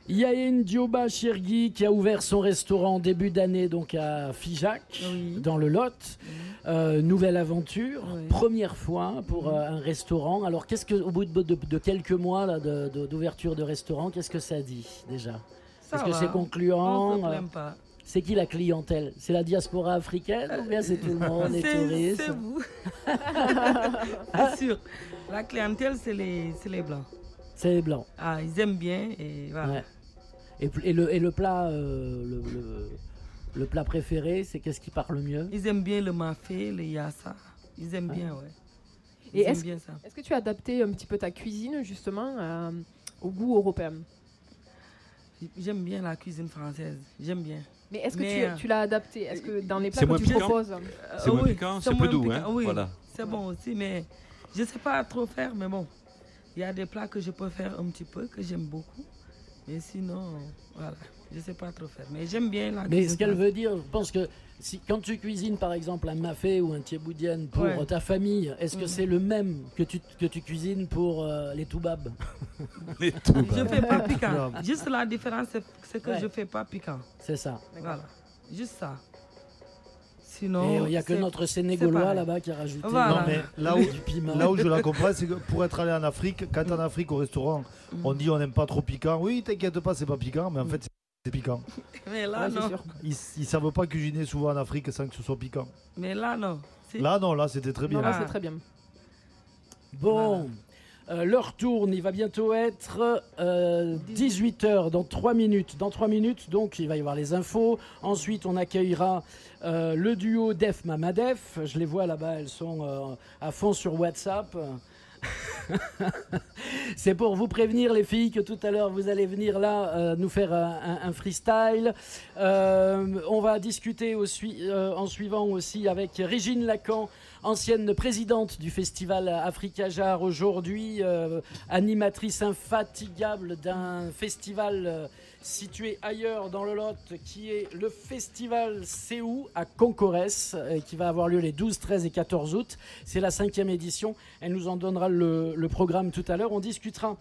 Yain Dioba Chergui qui a ouvert son restaurant en début d'année donc à Figeac, dans le Lot. Nouvelle aventure, première fois pour un restaurant. Alors qu'est-ce que, au bout de quelques mois là, d'ouverture de restaurant, qu'est-ce que ça dit déjà? Est-ce que c'est concluant? Pas. C'est qui la clientèle? C'est la diaspora africaine ou bien c'est tout le monde, les touristes? C'est vous. C'est sûr. La clientèle, c'est les Blancs. C'est les Blancs. Ah, ils aiment bien et voilà. Ouais. Et le plat, le plat préféré, c'est qu'est-ce qui parle mieux? Ils aiment bien le mafé, le yassa. Ils aiment bien, ouais. Et est-ce que tu as adapté un petit peu ta cuisine justement au goût européen? J'aime bien la cuisine française. J'aime bien. Mais est-ce que tu l'as adapté? Est-ce que dans les plats que tu proposes, c'est moins piquant, c'est peu doux, hein? Oui, voilà. C'est bon aussi, mais je ne sais pas trop faire, mais bon. Il y a des plats que je peux faire un petit peu, que j'aime beaucoup. Mais sinon, voilà, je ne sais pas trop faire. Mais j'aime bien la cuisine. Mais ce qu'elle veut dire, je pense que quand tu cuisines par exemple un mafé ou un thieboudienne pour ta famille, est-ce que c'est le même que tu cuisines pour les toubabs? Les toubabs. Je ne fais pas piquant. Juste la différence, c'est que je ne fais pas piquant. C'est ça. Voilà, juste ça. Sinon, il n'y a que notre Sénégalois là-bas qui a rajouté non, mais du piment. Là où je la comprends, c'est que pour être allé en Afrique, quand en Afrique au restaurant, on dit on n'aime pas trop piquant. Oui, t'inquiète pas, c'est pas piquant, mais en fait, c'est piquant. Mais là, non. Ils ne savent pas cuisiner souvent en Afrique sans que ce soit piquant. Mais là, non. Là, non, là, c'était très bien. Non, là, c'est très bien. Bon. L'heure tourne, il va bientôt être 18h, dans 3 minutes. Dans 3 minutes, donc, il va y avoir les infos. Ensuite, on accueillera le duo Def Mamadef. Je les vois là-bas, elles sont à fond sur WhatsApp. C'est pour vous prévenir les filles que tout à l'heure vous allez venir là nous faire un freestyle. On va discuter en suivant aussi avec Régine Lacan, ancienne présidente du festival Africa Jar, aujourd'hui animatrice infatigable d'un festival situé ailleurs dans le Lot, qui est le festival Séou à Concorès, qui va avoir lieu les 12, 13 et 14 août. C'est la 5e édition. Elle nous en donnera le programme tout à l'heure. On discutera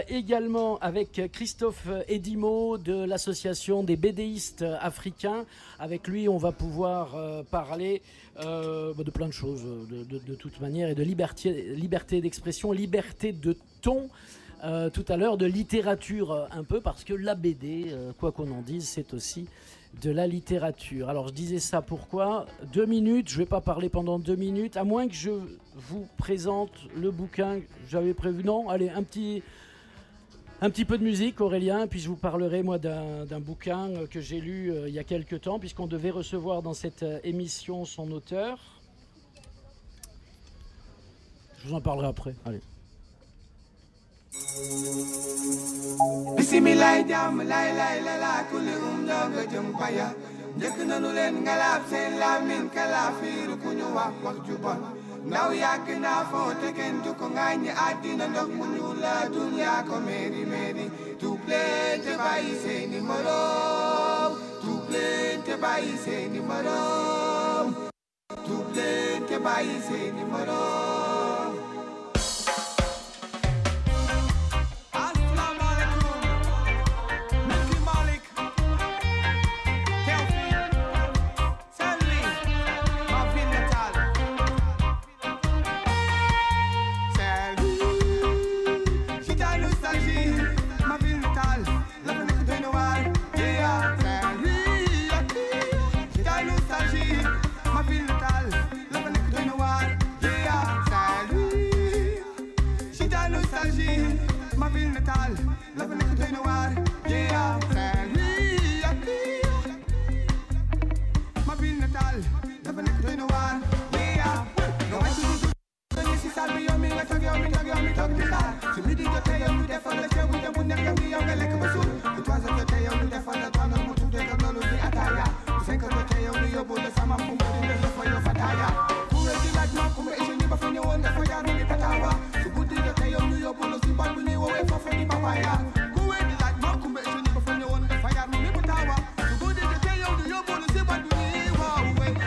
également avec Christophe Edimo de l'association des BDistes africains. Avec lui, on va pouvoir parler de plein de choses, de toute manière, et de liberté d'expression, liberté de ton. Tout à l'heure, de littérature un peu, parce que la BD, quoi qu'on en dise, c'est aussi de la littérature. Alors je disais ça pourquoi? 2 minutes, je ne vais pas parler pendant 2 minutes, à moins que je vous présente le bouquin que j'avais prévu. Non, allez, un petit peu de musique, Aurélien, puis je vous parlerai moi d'un bouquin que j'ai lu il y a quelques temps, puisqu'on devait recevoir dans cette émission son auteur. Je vous en parlerai après, allez. Bismillah jam lay lay la la kulli ñoga jëm paya njëkk nanu leen ngalaab seen lamin kalaafiir ku ñu wax ju bon ndaw yàgg naa foo te kenn du ko ngaañi àddina ndox mu ñu la dunya ko meeri meeri tuub leen te bàyyi seeni moroom tuub leen te bàyyi seeni moroom tuub leen te bàyyi seeni moroom métal, love nekk doy na waar, yeah, Saint-Louis, ma ville natale, love nekk doy na waar, yeah, nga wàcc du si salle bi yow mi nga toog di xaar, su midi jotee yow ñu defal la ceebu jën bu nekk bi yow nga lekk ba suur, bu 3 heures jotee yow ñu defal la toogal mu tuddee ko loolu di ataaya, bu 5 heures jotee yow ñu yóbbu la sama fu mu di def fa yow fataaya, ku wér di laaj ma ku ma échec ba fa ñëwoon dafa jaar mu ngi tataawa, su guddi jotee yow ñu yóbbu la si boîte bu ñuy woowee foofu di papaya, ku wér di laaj ma ku ma échec ba fa ñëwoon dafa jaar mu ngi tataawa, su guddi jotee yow ñu yóbbu la si boîte bu ñuy woowee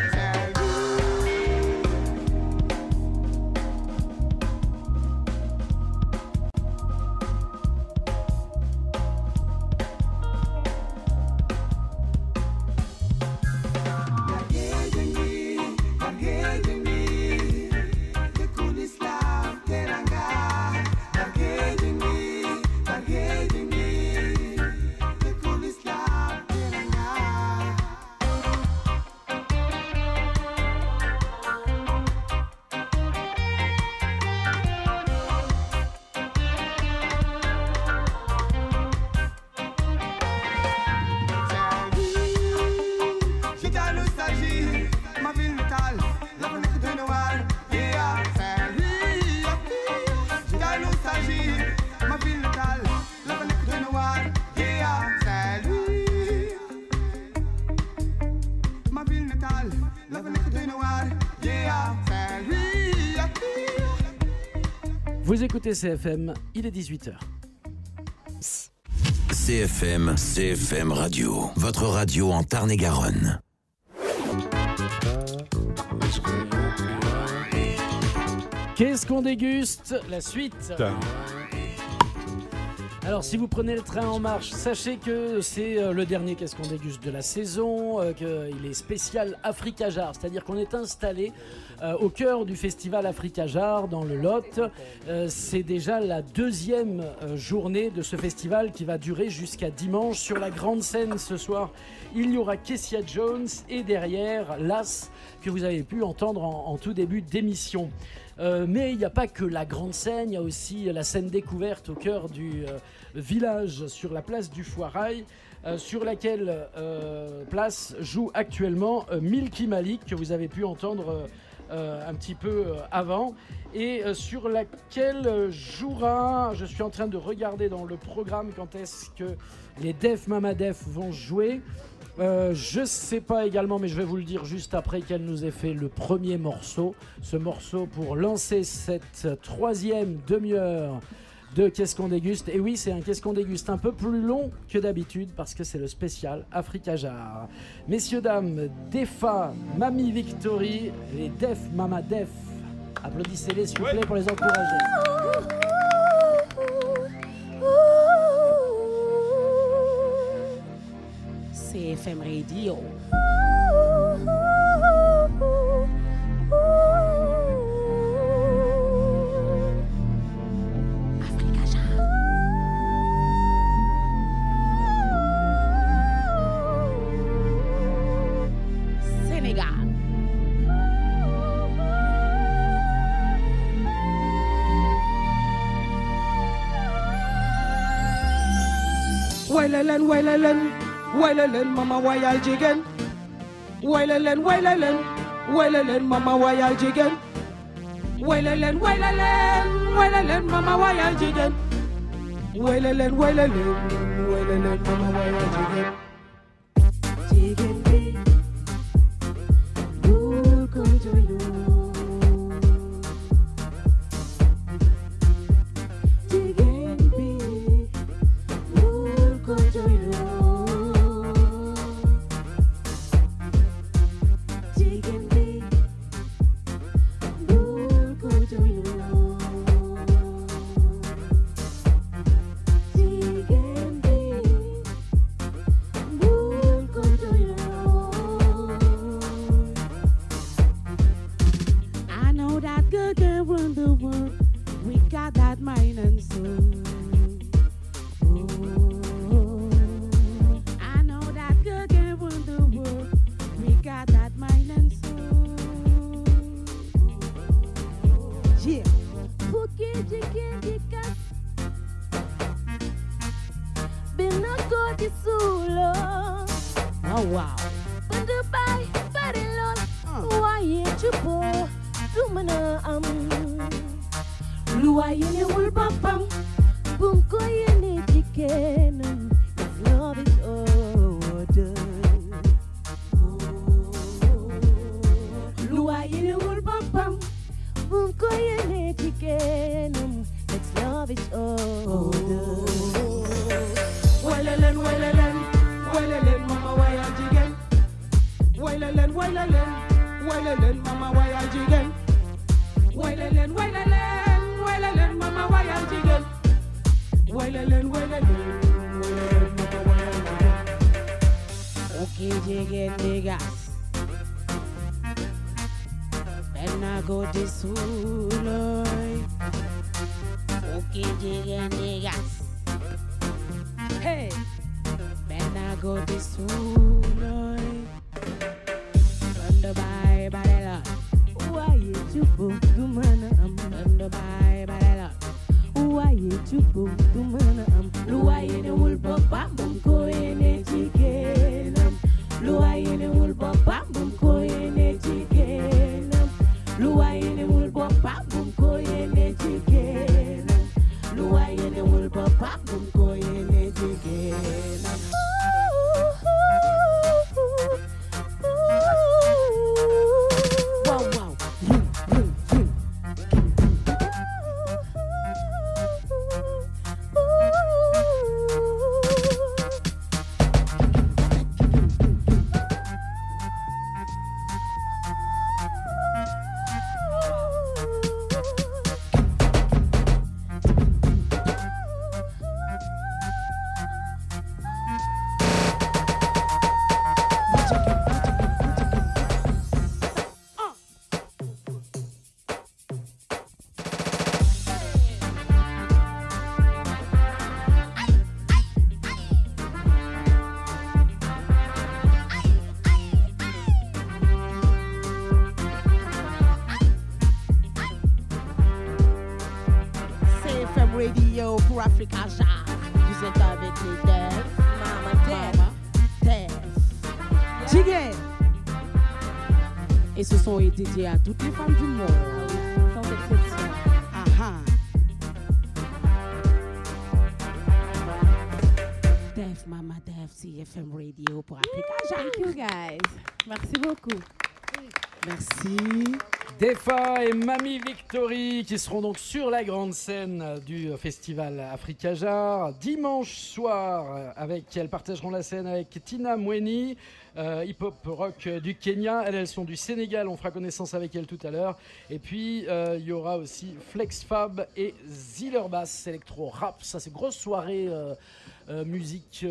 Vous écoutez CFM, il est 18h. CFM Radio, votre radio en Tarn-et-Garonne. Qu'est-ce qu'on déguste? La suite. Alors, si vous prenez le train en marche, sachez que c'est le dernier Qu'est-ce qu'on déguste de la saison, qu'il est spécial Africa Jar, c'est-à-dire qu'on est installé au cœur du festival Africa Jar dans le Lot. C'est déjà la deuxième journée de ce festival qui va durer jusqu'à dimanche. Sur la grande scène ce soir, il y aura Kessia Jones et derrière Las que vous avez pu entendre en tout début d'émission. Mais il n'y a pas que la grande scène, il y a aussi la scène découverte au cœur du village sur la place du Foirail, sur laquelle place joue actuellement Milky Malik, que vous avez pu entendre un petit peu avant, et sur laquelle jouera, je suis en train de regarder dans le programme quand est-ce que les Def Mama Def vont jouer. Je sais pas également, mais je vais vous le dire juste après qu'elle nous ait fait le premier morceau. Ce morceau pour lancer cette troisième demi-heure de Qu'est-ce qu'on déguste. Et oui, c'est un Qu'est-ce qu'on déguste un peu plus long que d'habitude parce que c'est le spécial Africa Jar. Messieurs, dames, Defa, Mami Victory, les Def Mama Def. Applaudissez-les s'il vous plaît pour les encourager. CFM Radio. Africa Jar. Sénégal. Wailelen, wailelen. Wailelen, mama wayal jigen. Wailelen, wailelen. Wailelen, mama wayal jigen. Wailelen, wailelen. Wailelen, mama wayal jigen. Wailelen, wailelen. Wailelen, mama wayal jigen. Jigen be. Buko joyo. Jigen be. Buko joyo. Wow, wow. Dubai, Barilon, Waye Chupo, Dumana Luaye ne Wulbapam, Bunkoye ne Chicken, love is order. Luaye ne Wulbapam, Bunkoye ne Chicken, let's love is order. Wellelen, Wellelen, Wellelen, Mama, why are you again? Wellelen, Wellelen, Wellelen, Mama, why are you again? Wellelen, Wellelen, Wellelen, Mama, why are you again? Wellelen, Wellelen, Wellelen, Mama, why are you again? Okay, jigen niggas. Ben I go this way. Okay, jigen niggas. Hey, Ben I go this way. From the Bible, Why you chupo, Dumana from the Bible. Why you chupo, Dumana Luaye ne Wulbapam, Bunkoye ne Chicken. Luaye ne Wulbapam, Bunkoye ne Chicken. Luaye ne Wulbapam, Bunkoye ne Chicken. Luaye ne Wulbapam, Bunkoye ne Chicken. Wow, wow. CFM Radio pour Africa Jazz. Vous êtes avec les Def, Mama Def, Jigen. Et ce son est dédié à toutes les femmes du monde, sans exception. Aha. Def, Mama Def, CFM Radio pour Africa Jazz. Thank you guys. Merci beaucoup. Merci. Defa et Mamie Victory qui seront donc sur la grande scène du festival Africa Jar dimanche soir. Elles partageront la scène avec Tina Mweni, hip-hop rock du Kenya. Elles sont du Sénégal, on fera connaissance avec elles tout à l'heure. Et puis il y aura aussi Flex Fab et Zillerbas, électro rap. Ça c'est grosse soirée musique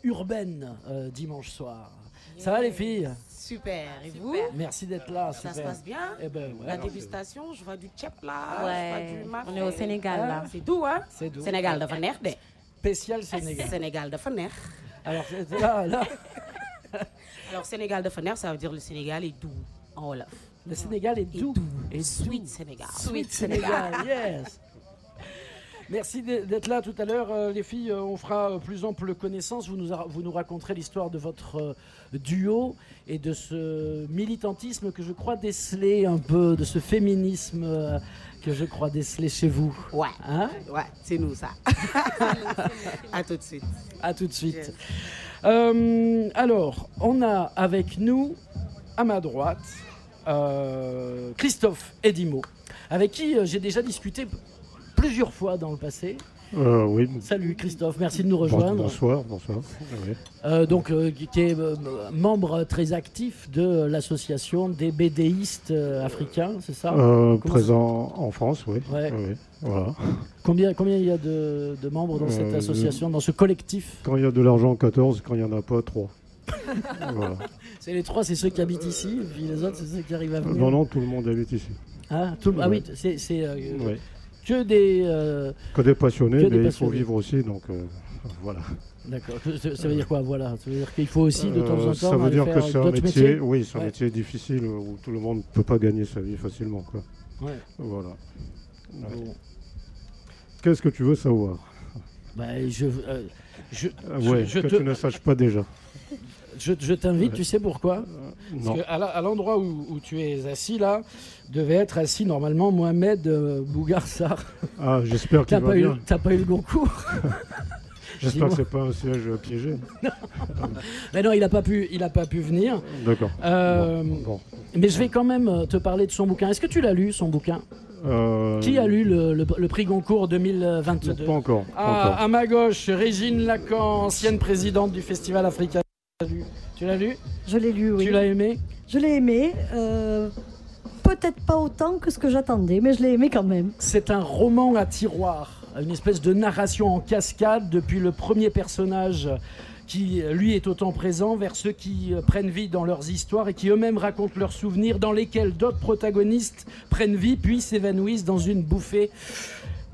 urbaine dimanche soir. Ça va les filles? Super. Et vous? Merci d'être là. Ça se super. passe bien? Eh ben, ouais, La dégustation, je vois du tchèp là. Ouais. Je vois du mafé. On est au Sénégal, là. C'est doux, hein? C'est doux. Sénégal dafa neex de. Spécial Sénégal. Sénégal dafa neex. Alors là. Alors Sénégal dafa neex, ça veut dire le Sénégal est doux en Wolof. Le Sénégal est doux. Et sweet Sénégal. Sweet Sénégal, yes. Merci d'être là tout à l'heure, les filles. On fera plus ample connaissance. Vous nous raconterez l'histoire de votre duo et de ce militantisme que je crois déceler un peu, de ce féminisme que je crois déceler chez vous. Ouais, hein? Ouais, c'est nous ça. À tout de suite. À tout de suite. Yes. Alors, on a avec nous, à ma droite, Christophe Edimo, avec qui j'ai déjà discuté plusieurs fois dans le passé. Oui. Salut Christophe, merci de nous rejoindre. Bonsoir. Oui. Donc, qui est membre très actif de l'association des BDistes africains, c'est ça? Présent en France, oui. Ouais. Oui, voilà. Combien il y a de membres dans cette association, dans ce collectif? Quand il y a de l'argent, 14, quand il n'y en a pas, 3. Voilà. C'est les 3, c'est ceux qui habitent ici, puis les autres, c'est ceux qui arrivent à venir. Non, tout le monde habite ici. Ah, Ouais. oui, c'est Oui. que des... Que des passionnés, mais il faut passionnés. vivre aussi, donc voilà. D'accord. Ça veut dire quoi, voilà? Ça veut dire qu'il faut aussi de temps en temps ça veut dire faire que c'est un d'autres métier, métiers. oui, c'est un Ouais. métier difficile où tout le monde ne peut pas gagner sa vie facilement, quoi. Ouais. Voilà. Ouais. Bon. Qu'est-ce que tu veux savoir? Bah, Ouais, que tu ne saches pas déjà. Je t'invite, tu sais pourquoi? Non. Parce que à l'endroit où tu es assis là, devait être assis normalement Mohamed Bougar Sarr. Ah, j'espère qu'il va bien. T'as pas eu le concours? J'espère que c'est pas un siège piégé. Mais non, il a pas pu venir. D'accord. Bon. Mais je vais quand même te parler de son bouquin. Est-ce que tu l'as lu, son bouquin? Qui a lu le prix Goncourt 2022? Pas encore. À ma gauche, Régine Lacan, ancienne présidente du Festival Africa. Tu l'as lu? Je l'ai lu, oui. Tu l'as aimé? Je l'ai aimé. Peut-être pas autant que ce que j'attendais, mais je l'ai aimé quand même. C'est un roman à tiroir, une espèce de narration en cascade depuis le premier personnage qui, lui, est autant présent vers ceux qui prennent vie dans leurs histoires et qui eux-mêmes racontent leurs souvenirs dans lesquels d'autres protagonistes prennent vie puis s'évanouissent dans une bouffée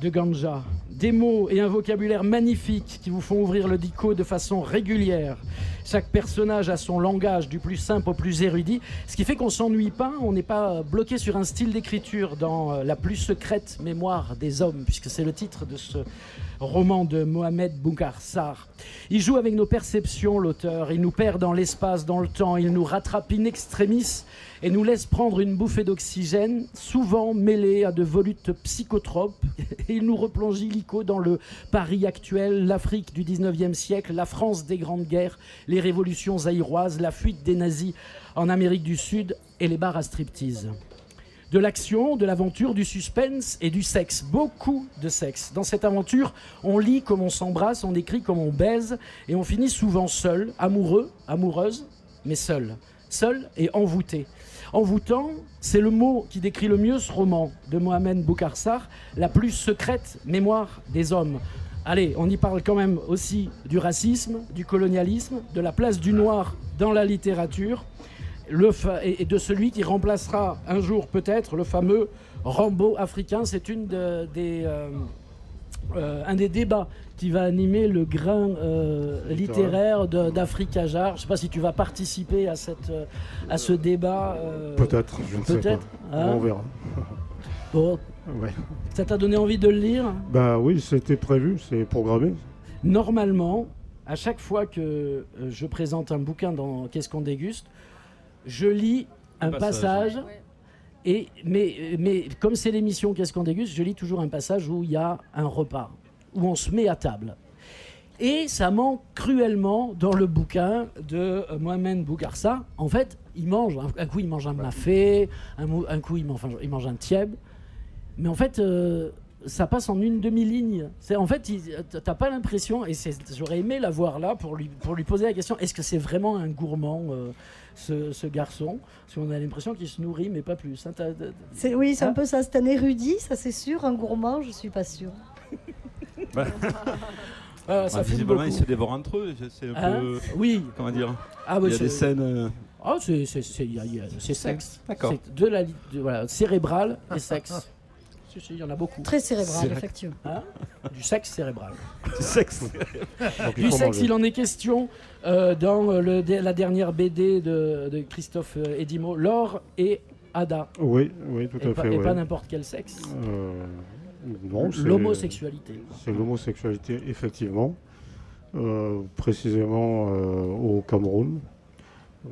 de ganja. Des mots et un vocabulaire magnifique qui vous font ouvrir le dico de façon régulière. Chaque personnage a son langage, du plus simple au plus érudit, ce qui fait qu'on ne s'ennuie pas, on n'est pas bloqué sur un style d'écriture dans la plus secrète mémoire des hommes, puisque c'est le titre de ce roman de Mohamed Bougar Sarr. Il joue avec nos perceptions, l'auteur, il nous perd dans l'espace, dans le temps, il nous rattrape in extremis et nous laisse prendre une bouffée d'oxygène, souvent mêlée à de volutes psychotropes, et il nous replonge illico dans le Paris actuel, l'Afrique du 19e siècle, la France des grandes guerres, les révolutions zaïroises, la fuite des nazis en Amérique du Sud et les bars à striptease. De l'action, de l'aventure, du suspense et du sexe. Beaucoup de sexe. Dans cette aventure, on lit comme on s'embrasse, on écrit comme on baise, et on finit souvent seul, amoureux, amoureuse, mais seul. Seul et envoûté. Envoûtant, c'est le mot qui décrit le mieux ce roman de Mohamed Bougar Sarr, la plus secrète mémoire des hommes. Allez, on y parle quand même aussi du racisme, du colonialisme, de la place du noir dans la littérature, et de celui qui remplacera un jour peut-être le fameux Rambo africain. C'est un des débats qui va animer le grain littéraire d'Africa Jar. Je ne sais pas si tu vas participer à ce débat. Peut-être, je ne sais pas. Hein, on verra. Bon. Ouais. Ça t'a donné envie de le lire? Bah oui, c'était prévu, c'est programmé. Normalement, à chaque fois que je présente un bouquin dans Qu'est-ce qu'on déguste, je lis un passage. Mais comme c'est l'émission Qu'est-ce qu'on déguste, je lis toujours un passage où il y a un repas, où on se met à table. Et ça manque cruellement dans le bouquin de Mohamed Bougar Sarr. En fait, il mange, un coup il mange un mafé, un coup il mange un tieb. Mais en fait, ça passe en une demi-ligne. En fait, t'as pas l'impression, et j'aurais aimé l'avoir là pour lui poser la question, est-ce que c'est vraiment un gourmand ce garçon? Parce qu'on a l'impression qu'il se nourrit, mais pas plus. Hein, oui, c'est un peu ça. C'est un érudit, ça c'est sûr. Un gourmand, je suis pas sûre. Ça visiblement, ils se dévorent entre eux. C'est un peu... Oui. Comment dire? Il y a des scènes... c'est sexe. D'accord. C'est voilà, cérébral et sexe. Il y en a beaucoup. Très cérébral, effectivement. Hein? Du sexe cérébral. Du sexe. Du sexe, il en est question dans la dernière BD de Christophe Edimo, Laure et Ada. Oui, tout à fait. Et pas n'importe quel sexe. Non, l'homosexualité. C'est l'homosexualité, effectivement. Précisément au Cameroun.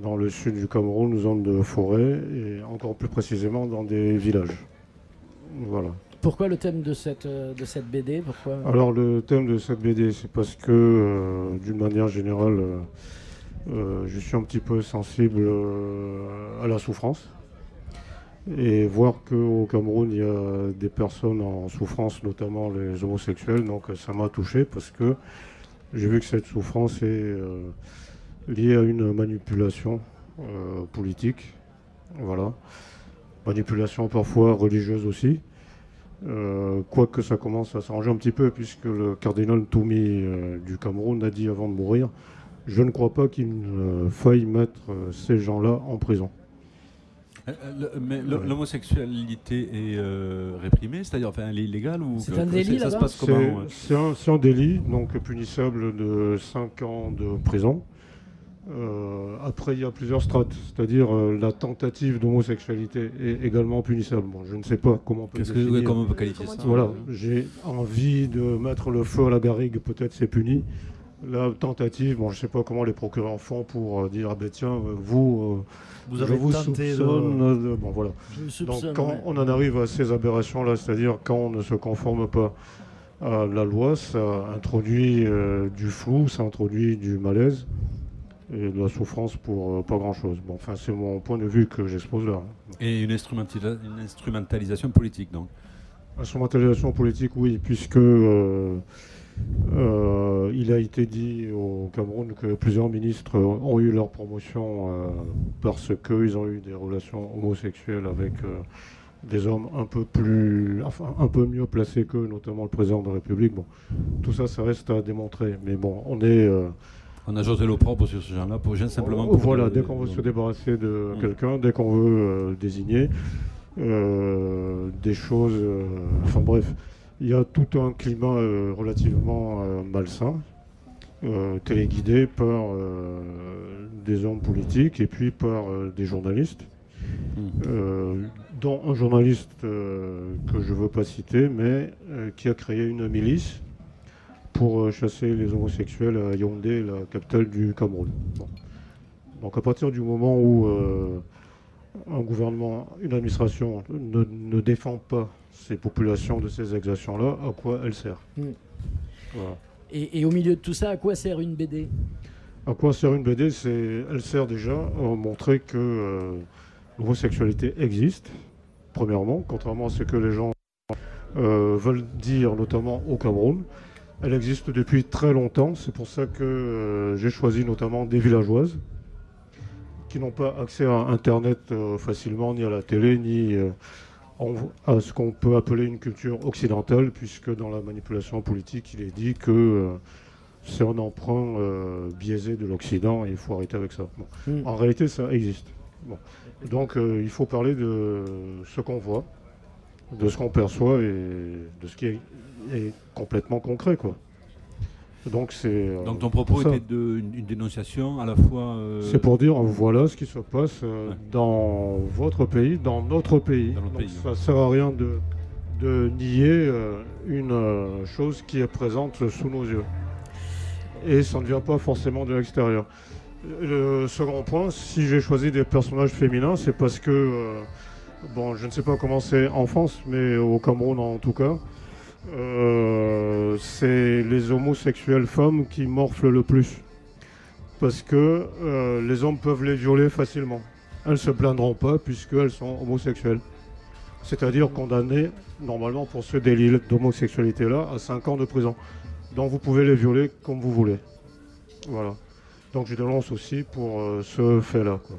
Dans le sud du Cameroun, zone de forêt, et encore plus précisément dans des villages. Voilà. Pourquoi le thème de cette BD? Pourquoi... Alors le thème de cette BD, c'est parce que d'une manière générale, je suis un petit peu sensible à la souffrance. Et voir qu'au Cameroun, il y a des personnes en souffrance, notamment les homosexuels, donc ça m'a touché parce que j'ai vu que cette souffrance est liée à une manipulation politique. Voilà. Manipulation parfois religieuse aussi, quoique ça commence à s'arranger un petit peu, puisque le cardinal Toumi du Cameroun a dit avant de mourir, je ne crois pas qu'il faille mettre ces gens-là en prison. Mais l'homosexualité est réprimée, c'est-à-dire elle est illégale ou c'est un délit ça là-bas? se passe comment? C'est un délit, donc punissable de 5 ans de prison. Après, il y a plusieurs strates, c'est-à-dire la tentative d'homosexualité est également punissable. Bon, je ne sais pas comment on peut qualifier ça. Voilà, j'ai envie de mettre le feu à la garrigue, peut-être c'est puni. la tentative, bon, je ne sais pas comment les procureurs font pour dire ah ben tiens, vous avez tenté soupçonne bon voilà. Je soupçonne, Donc quand ouais. on en arrive à ces aberrations-là, c'est-à-dire quand on ne se conforme pas à la loi, ça introduit du flou, ça introduit du malaise et de la souffrance pour pas grand-chose. Bon, enfin, c'est mon point de vue que j'expose là. Et une instrumentalisation politique, donc. Instrumentalisation politique, oui, puisque il a été dit au Cameroun que plusieurs ministres ont eu leur promotion parce qu'ils ont eu des relations homosexuelles avec des hommes un peu mieux placés qu'eux, notamment le président de la République. Bon, tout ça, ça reste à démontrer. Mais bon, on est... on a jeté l'opprobre sur ce genre-là pour simplement... Voilà, dès qu'on veut se débarrasser de quelqu'un, dès qu'on veut désigner des choses... enfin bref, il y a tout un climat relativement malsain, téléguidé par des hommes politiques et puis par des journalistes, dont un journaliste que je ne veux pas citer, mais qui a créé une milice pour chasser les homosexuels à Yaoundé, la capitale du Cameroun. Bon. Donc à partir du moment où un gouvernement, une administration ne défend pas ces populations de ces exactions-là, à quoi elle sert? Voilà. Et au milieu de tout ça, à quoi sert une BD? À quoi sert une BD? Elle sert déjà à montrer que l'homosexualité existe, premièrement, contrairement à ce que les gens veulent dire, notamment au Cameroun. Elle existe depuis très longtemps, c'est pour ça que j'ai choisi notamment des villageoises qui n'ont pas accès à Internet facilement, ni à la télé, ni à ce qu'on peut appeler une culture occidentale, puisque dans la manipulation politique, il est dit que c'est un emprunt biaisé de l'Occident et il faut arrêter avec ça. Bon. En réalité, ça existe. Bon. Donc il faut parler de ce qu'on voit, de ce qu'on perçoit et de ce qui est complètement concret, quoi. Donc ton propos était une dénonciation à la fois... C'est pour dire, voilà ce qui se passe dans votre pays, dans notre pays. Donc ça ne sert à rien de nier une chose qui est présente sous nos yeux. Et ça ne vient pas forcément de l'extérieur. Le second point, si j'ai choisi des personnages féminins, c'est parce que, bon, je ne sais pas comment c'est en France, mais au Cameroun en tout cas, c'est les homosexuelles femmes qui morflent le plus. Parce que les hommes peuvent les violer facilement. Elles ne se plaindront pas puisqu'elles sont homosexuelles. C'est-à-dire condamnées normalement pour ce délit d'homosexualité-là à 5 ans de prison. Donc vous pouvez les violer comme vous voulez. Voilà. Donc je dénonce aussi pour ce fait-là, quoi.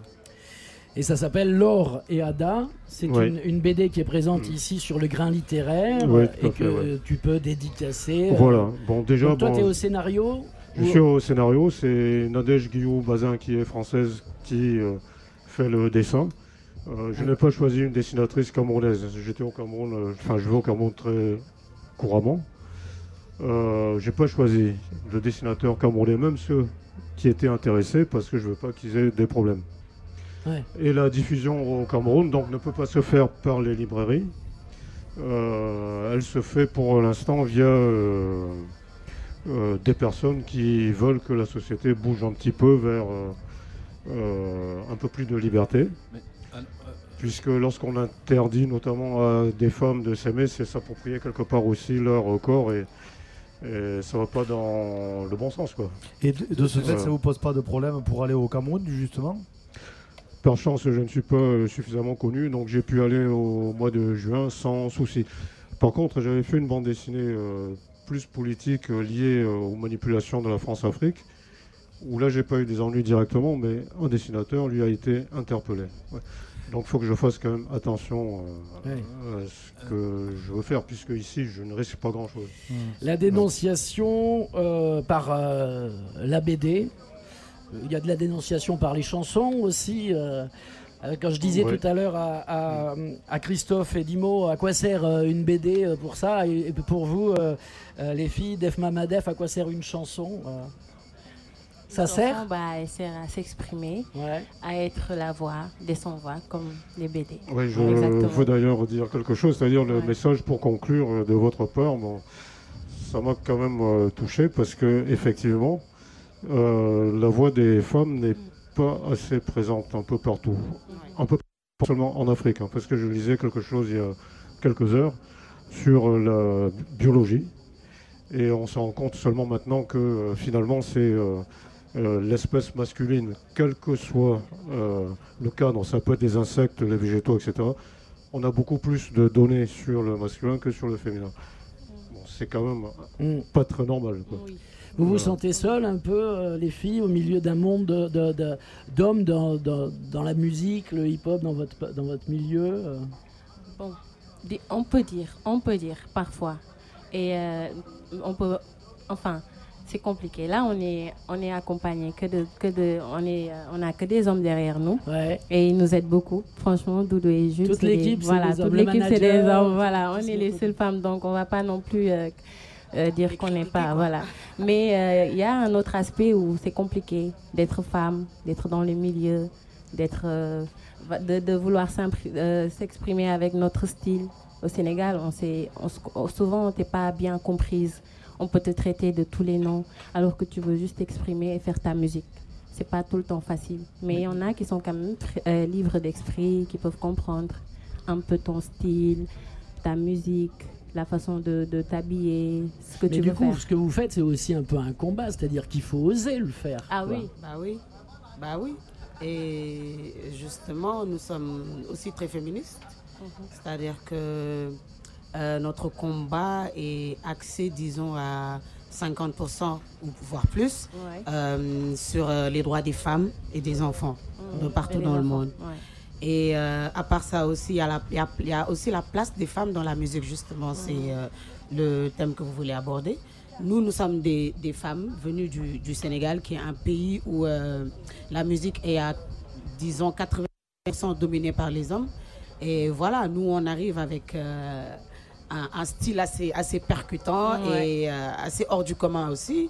Et ça s'appelle Laure et Ada. C'est une BD qui est présente ici sur le Grain littéraire et que tu peux dédicacer. Voilà. Bon, déjà, donc toi, tu es au scénario? Je suis au scénario. C'est Nadège Guillou-Bazin qui est française qui fait le dessin. Je n'ai pas choisi une dessinatrice camerounaise. J'étais au Cameroun, je vais au Cameroun très couramment. J'ai pas choisi de dessinateurs camerounais, même ceux qui étaient intéressés, parce que je veux pas qu'ils aient des problèmes. Ouais. Et la diffusion au Cameroun donc ne peut pas se faire par les librairies. Elle se fait pour l'instant via des personnes qui veulent que la société bouge un petit peu vers un peu plus de liberté. Puisque lorsqu'on interdit notamment à des femmes de s'aimer, c'est s'approprier quelque part aussi leur corps et ça va pas dans le bon sens, quoi. Et de ce fait, ça vous pose pas de problème pour aller au Cameroun, justement? Par chance, je ne suis pas suffisamment connu, donc j'ai pu aller au mois de juin sans souci. Par contre, j'avais fait une bande dessinée plus politique liée aux manipulations de la France-Afrique, où là, j'ai pas eu des ennuis directement, mais un dessinateur lui a été interpellé. Ouais. Donc il faut que je fasse quand même attention à ce que je veux faire, puisque ici, je ne risque pas grand-chose. La dénonciation par la BD. Il y a de la dénonciation par les chansons aussi. Quand je disais tout à l'heure à Christophe et Dimo, à quoi sert une BD pour ça? Et pour vous, les filles, Def Mama Def, à quoi sert une chanson? Ça sert? Elle sert à s'exprimer, à être la voix des sans-voix, comme les BD. Oui, je veux d'ailleurs dire quelque chose, c'est-à-dire le message pour conclure de votre part. Bon, ça m'a quand même touché parce que effectivement, la voix des femmes n'est pas assez présente un peu partout, un peu pas seulement en Afrique, hein, parce que je lisais quelque chose il y a quelques heures sur la biologie et on se rend compte seulement maintenant que finalement c'est l'espèce masculine, quel que soit le cadre, ça peut être des insectes, les végétaux, etc. On a beaucoup plus de données sur le masculin que sur le féminin. Bon, c'est quand même pas très normal, quoi. Vous vous sentez seul un peu, les filles, au milieu d'un monde d'hommes dans la musique, le hip-hop, dans votre milieu Bon, on peut dire parfois. Et c'est compliqué. Là, on est accompagné on a que des hommes derrière nous. Ouais. Et ils nous aident beaucoup. Franchement, Doudou et Jules. Toute l'équipe, c'est des hommes. Voilà, on est les seules femmes, donc on va pas non plus dire qu'on n'est pas, voilà. Mais il y a un autre aspect où c'est compliqué d'être femme, d'être dans le milieu, de vouloir s'exprimer avec notre style. Au Sénégal, souvent on n'est pas bien comprise. On peut te traiter de tous les noms alors que tu veux juste t'exprimer et faire ta musique. C'est pas tout le temps facile. Mais il y en a qui sont quand même libres d'esprit, qui peuvent comprendre un peu ton style, ta musique, la façon de t'habiller, ce que tu veux faire. Ce que vous faites, c'est aussi un peu un combat, c'est-à-dire qu'il faut oser le faire. Ah quoi. Oui. Bah oui. Et justement, nous sommes aussi très féministes. C'est-à-dire que notre combat est axé, disons, à 50% ou voire plus sur les droits des femmes et des enfants de partout dans le monde. Ouais. Et à part ça aussi, il y a aussi la place des femmes dans la musique, justement. C'est le thème que vous voulez aborder. Nous sommes des femmes venues du Sénégal, qui est un pays où la musique est à, disons, 80% dominée par les hommes. Et voilà, nous, on arrive avec un style assez percutant et assez hors du commun aussi.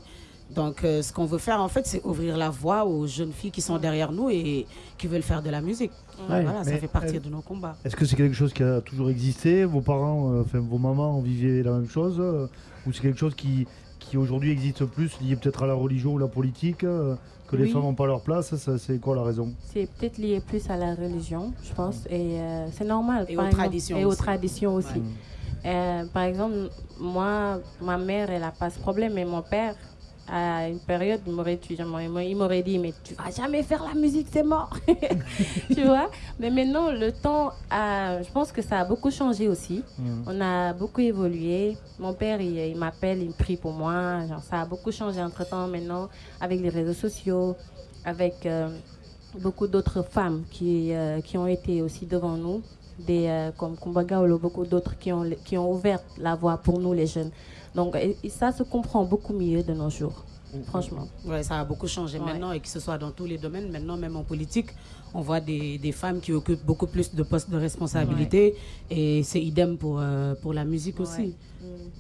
Donc, ce qu'on veut faire, en fait, c'est ouvrir la voie aux jeunes filles qui sont derrière nous et qui veulent faire de la musique. Voilà, ça fait partie de nos combats. Est-ce que c'est quelque chose qui a toujours existé? Vos parents, vos mamans vivaient la même chose? Ou c'est quelque chose qui aujourd'hui existe plus, lié peut-être à la religion ou la politique, que les femmes n'ont pas leur place? C'est quoi la raison? C'est peut-être lié plus à la religion, je pense. Et c'est normal. Et aux traditions. Et aux traditions aussi. Par exemple, moi, ma mère, elle n'a pas ce problème, mais mon père, à une période, il m'aurait dit, mais tu vas jamais faire la musique, c'est mort. Tu vois? Mais maintenant, le temps, je pense que ça a beaucoup changé aussi. On a beaucoup évolué. Mon père, il m'appelle, il prie pour moi. Genre, ça a beaucoup changé entre-temps maintenant, avec les réseaux sociaux, avec beaucoup d'autres femmes qui ont été aussi devant nous, comme Kumbaga Olo, beaucoup d'autres qui ont ouvert la voie pour nous, les jeunes. Donc, et ça se comprend beaucoup mieux de nos jours, franchement. Oui, ça a beaucoup changé maintenant, et que ce soit dans tous les domaines. Maintenant, même en politique, on voit des femmes qui occupent beaucoup plus de postes de responsabilité. Et c'est idem pour la musique aussi.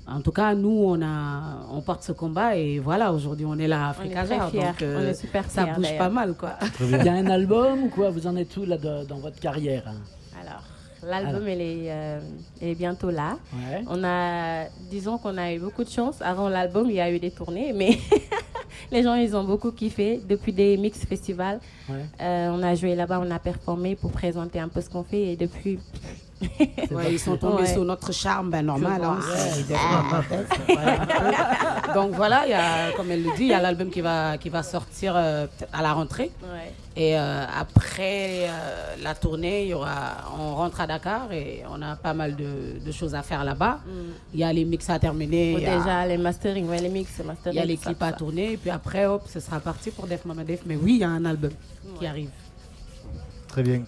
En tout cas, nous, on porte ce combat. Et voilà, aujourd'hui, on est là à Africa Jar. Donc, on est super fiers, ça bouge pas mal, quoi. Il y a un album ou quoi? Vous en êtes où là dans votre carrière? Alors, l'album, il est bientôt là. Ouais. Disons qu'on a eu beaucoup de chance. Avant l'album, il y a eu des tournées, mais les gens, ils ont beaucoup kiffé. Depuis des mix festivals, on a joué là-bas, on a performé pour présenter un peu ce qu'on fait. Et depuis... ils sont tombés sur notre charme, normal. Donc voilà, comme elle le dit, il y a l'album qui va sortir à la rentrée. Ouais. Et après la tournée, on rentre à Dakar et on a pas mal de choses à faire là-bas. Il y a les mix à terminer. Déjà les mastering, les mix, il y a les clips à tourner. Et puis après, hop, ce sera parti pour Def Mama Def. Mais oui, il y a un album qui arrive. Très bien.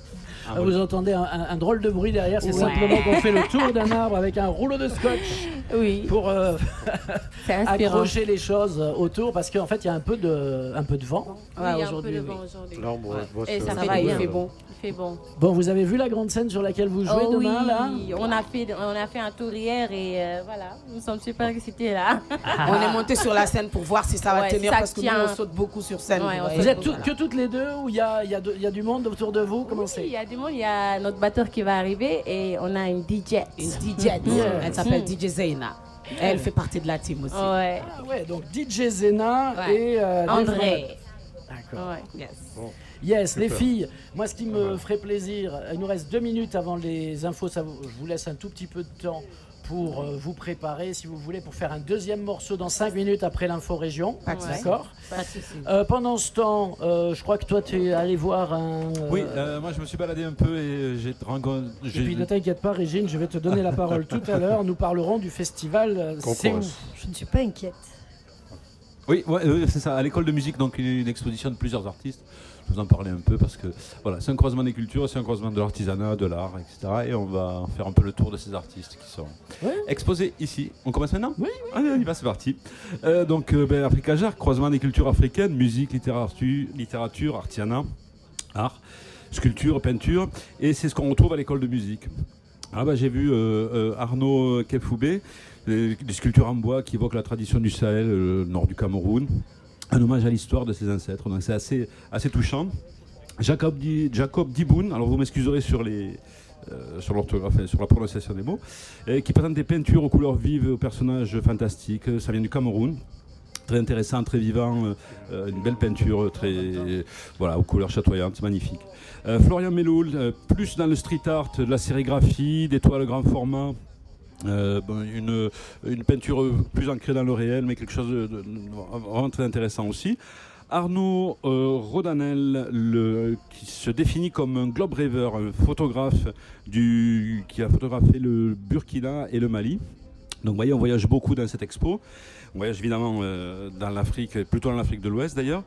Vous entendez un drôle de bruit derrière, c'est simplement qu'on fait le tour d'un arbre avec un rouleau de scotch pour accrocher les choses autour, parce qu'en fait il y a un peu de vent aujourd'hui. Et ça va, il fait bon. Bon, vous avez vu la grande scène sur laquelle vous jouez demain là? On a fait un tour hier et voilà, nous sommes super excités là. On est monté sur la scène pour voir si ça va tenir, parce que nous on saute beaucoup sur scène. Vous êtes que toutes les deux ou il y a du monde autour de vous? Comment c'est? Il y a du monde, il y a notre batteur qui va arriver et on a une DJ. Elle s'appelle DJ Zeyna. Elle fait partie de la team aussi. Ouais. Ah ouais, donc DJ Zena et André. D'accord. Ouais. Yes. Bon. Yes, Super. les filles, moi ce qui me ferait plaisir, il nous reste 2 minutes avant les infos, je vous laisse un tout petit peu de temps pour vous préparer, si vous voulez, pour faire un deuxième morceau dans 5 minutes après l'info région. Pas de souci. D'accord. Pas de souci. Pendant ce temps, je crois que toi tu es allé voir un... Oui, moi je me suis baladé un peu et j'ai rencontré. Et puis ne t'inquiète pas Régine, je vais te donner la parole tout à l'heure. Nous parlerons du festival C'est où. Je ne suis pas inquiète. Oui, c'est ça. À l'école de musique, donc une exposition de plusieurs artistes. Je vous en parlais un peu parce que voilà, c'est un croisement des cultures, c'est un croisement de l'artisanat, de l'art, etc. Et on va faire un peu le tour de ces artistes qui sont exposés ici. On commence maintenant ? Oui. Allez, on y va, c'est parti. Donc, Africa Jar, croisement des cultures africaines, musique, littérature, artisanat, art, sculpture, peinture. Et c'est ce qu'on retrouve à l'école de musique. J'ai vu Arnaud Kefoubé, des sculptures en bois qui évoquent la tradition du Sahel, le nord du Cameroun. Un hommage à l'histoire de ses ancêtres, donc c'est assez touchant. Jacob Diboun, alors vous m'excuserez sur l'orthographe, sur la prononciation des mots, qui présente des peintures aux couleurs vives, aux personnages fantastiques. Ça vient du Cameroun. Très intéressant, très vivant, une belle peinture, aux couleurs chatoyantes, magnifique. Florian Meloul, plus dans le street art, de la sérigraphie, des toiles grand format. Une peinture plus ancrée dans le réel, mais quelque chose de vraiment très intéressant aussi. Arnaud Rodanel, qui se définit comme un globe rêveur, un photographe qui a photographié le Burkina et le Mali. Donc vous voyez, on voyage beaucoup dans cette expo. On voyage évidemment dans l'Afrique, plutôt dans l'Afrique de l'Ouest d'ailleurs.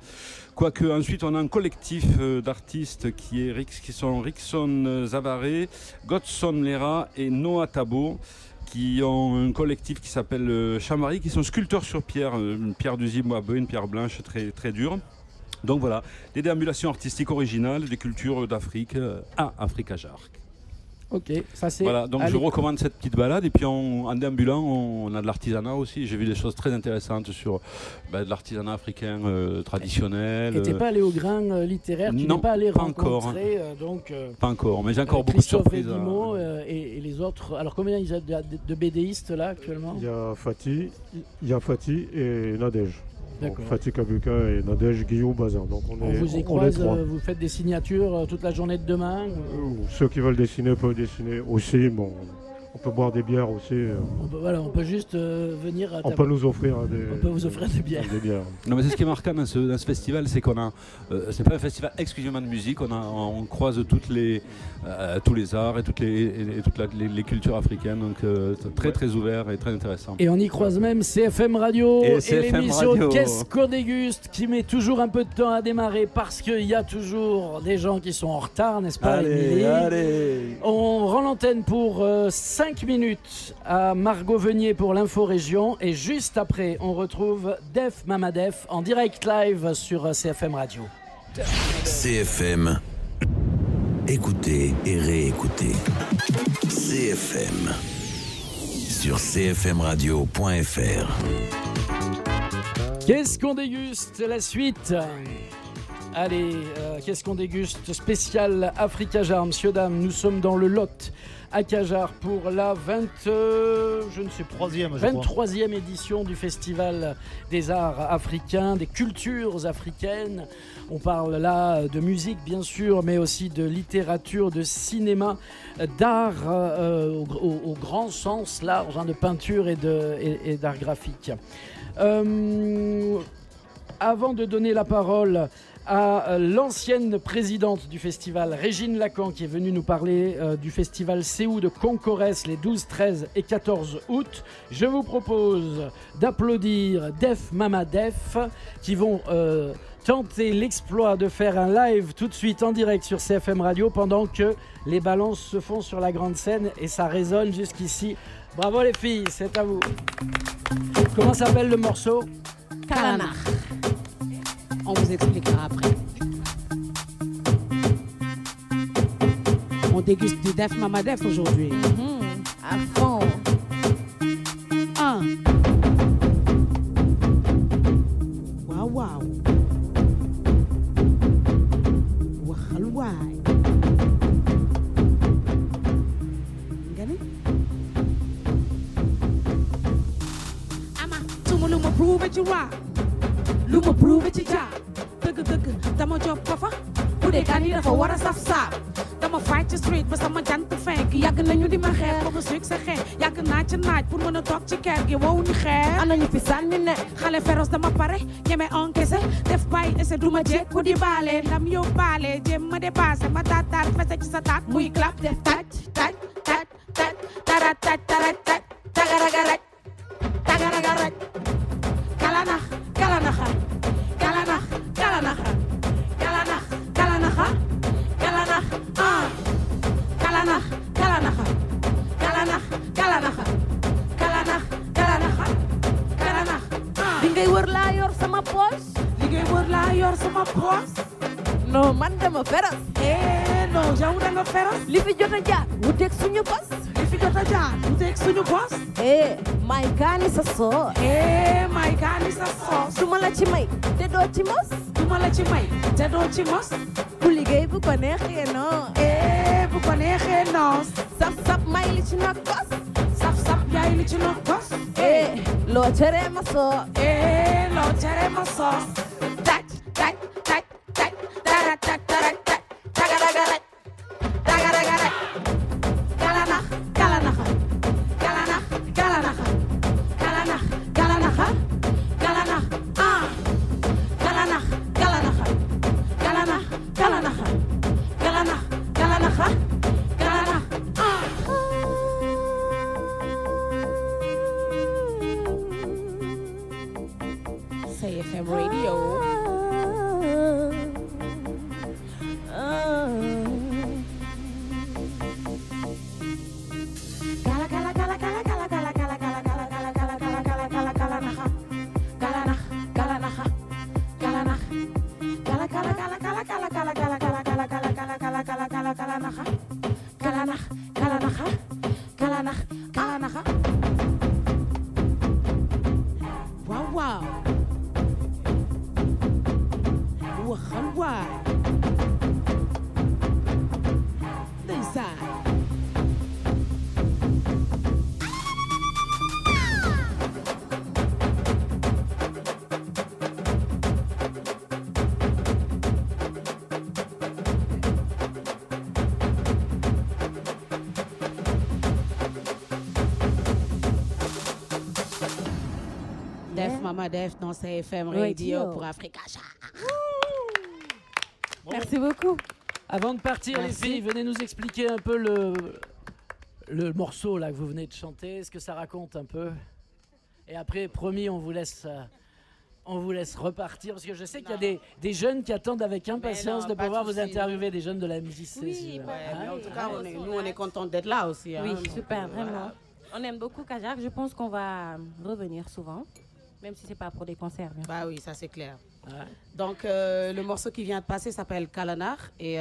Quoique ensuite on a un collectif d'artistes qui sont Rickson Zavaré, Godson Lera et Noah Tabo, qui ont un collectif qui s'appelle Chamari, qui sont sculpteurs sur pierre, une pierre du Zimbabwe, une pierre blanche très, très dure. Donc voilà, des déambulations artistiques originales des cultures d'Afrique à Africa Jar. Ok, ça c'est... Voilà, donc je recommande cette petite balade. Et puis en déambulant, on a de l'artisanat aussi. J'ai vu des choses très intéressantes sur de l'artisanat africain traditionnel. Et t'es pas allé au grain littéraire, tu n'es pas allé rencontrer pas encore, mais j'ai encore beaucoup de surprises. Christophe et les autres. Alors combien il y a de BDistes là actuellement ? Il y a Fatih et Nadège. Donc, D'accord. Fatih Kabuka et Nadège Guillaume Bazin. Donc on vous y est croise, trois. vous faites des signatures toute la journée de demain Ceux qui veulent dessiner peuvent dessiner aussi. Bon, on peut boire des bières aussi. On peut juste venir. On peut nous offrir On peut vous offrir des bières. Non, mais c'est ce qui est marquant dans ce festival, c'est qu'on a. C'est pas un festival exclusivement de musique. On croise tous les arts et toutes les cultures africaines. Donc très très ouvert et très intéressant. Et on y croise même CFM Radio et l'émission Radio. Qu'est-ce qu'on déguste qui met toujours un peu de temps à démarrer parce qu'il y a toujours des gens qui sont en retard, n'est-ce pas, Émilie ? Allez. On rend l'antenne pour 5 minutes à Margot Venier pour l'info région et juste après on retrouve Def Mama Def en direct live sur CFM Radio. CFM. Écoutez et réécoutez. CFM. Sur cfmradio.fr. Qu'est-ce qu'on déguste ? La suite. Allez, qu'est-ce qu'on déguste ? Spécial Africa Jar, monsieur, dame, nous sommes dans le Lot à Cajar pour la 23e édition du Festival des Arts Africains, des cultures africaines. On parle là de musique bien sûr, mais aussi de littérature, de cinéma, d'art au grand sens large, de peinture et d'art graphique. Avant de donner la parole à l'ancienne présidente du festival, Régine Lacan, qui est venue nous parler du festival C'est où de Concorès les 12, 13 et 14 août. Je vous propose d'applaudir Def Mama Def, qui vont tenter l'exploit de faire un live tout de suite en direct sur CFM Radio pendant que les balances se font sur la grande scène et ça résonne jusqu'ici. Bravo les filles, c'est à vous. Comment s'appelle le morceau ? Calamar. On vous expliquera après. On déguste du Def Mama Def aujourd'hui. À fond. Waouh, waouh. Wahalouai. Regardez. lu ma prouvé ci waa lu ma prouvé ci jaar dëgg dama job ko fa bu dee kaan yi dafa war a saf saab dama fight ci street ba sama jant fenk yàgg nañu di ma xeex ba ma succès xeex yàgg naa ci naaj pour mën a toog ci kër gi wow ñu xeex ana ñu fi sànni ne xale féroce dama pare ñeme encaissé def bàyyi ese du ma jeeg ku di baale ndam yow baale jéem ma dépassé ma taat fese ci sa taat muy clap def taj taj taj taj tarat taj tarat taj tagaragaraj tagaragaraj kalanax kalanaxa kalanax kalanaxa kalanax kalanaxa kalanax kalanax kalanaxa kalanax kalanaxa kalanax kalanaxa kalanax li ngay wër laa yor sama poos li ngay wër laa yor sama poos non man dama féroce non yow da nga féroce li fi jot a jaar wuteeg suñu bos li fi jot a jaar wuteeg suñu bos may kaani sa soos may kaani sa soos du ma la ci may te doo ci mos du ma la ci may te doo ci mos ku liggéey bu ko neexee non bu ko neexee non sap sap may li ci nag kos sap sap yaay li ci nag kos loo tere ma soo loo tere ma soo taj taj taj taj tara taj tara taj tagaragaraj tagaragaraj kalanax kalanaxa kalanax kalanaxa kalanax kalanaxa kalanax kalanax kalanaxa kalanax kalanaxa kalanax kalanaxa kalanax CFM Radio. Mama Def dans CFM Radio pour Africa Jar. Merci beaucoup. Avant de partir, les filles, venez nous expliquer un peu le morceau là que vous venez de chanter, ce que ça raconte un peu. Et après, promis, on vous laisse repartir parce que je sais qu'il y a des jeunes qui attendent avec impatience de pouvoir vous interviewer, des jeunes de la musique. Oui, mais en tout cas, on est content d'être là aussi. Oui, super, vraiment. On aime beaucoup Kajar. Je pense qu'on va revenir souvent. Même si ce n'est pas pour des concerts. Bien. Bah oui, ça c'est clair. Ouais. Donc le morceau qui vient de passer s'appelle Kalanar et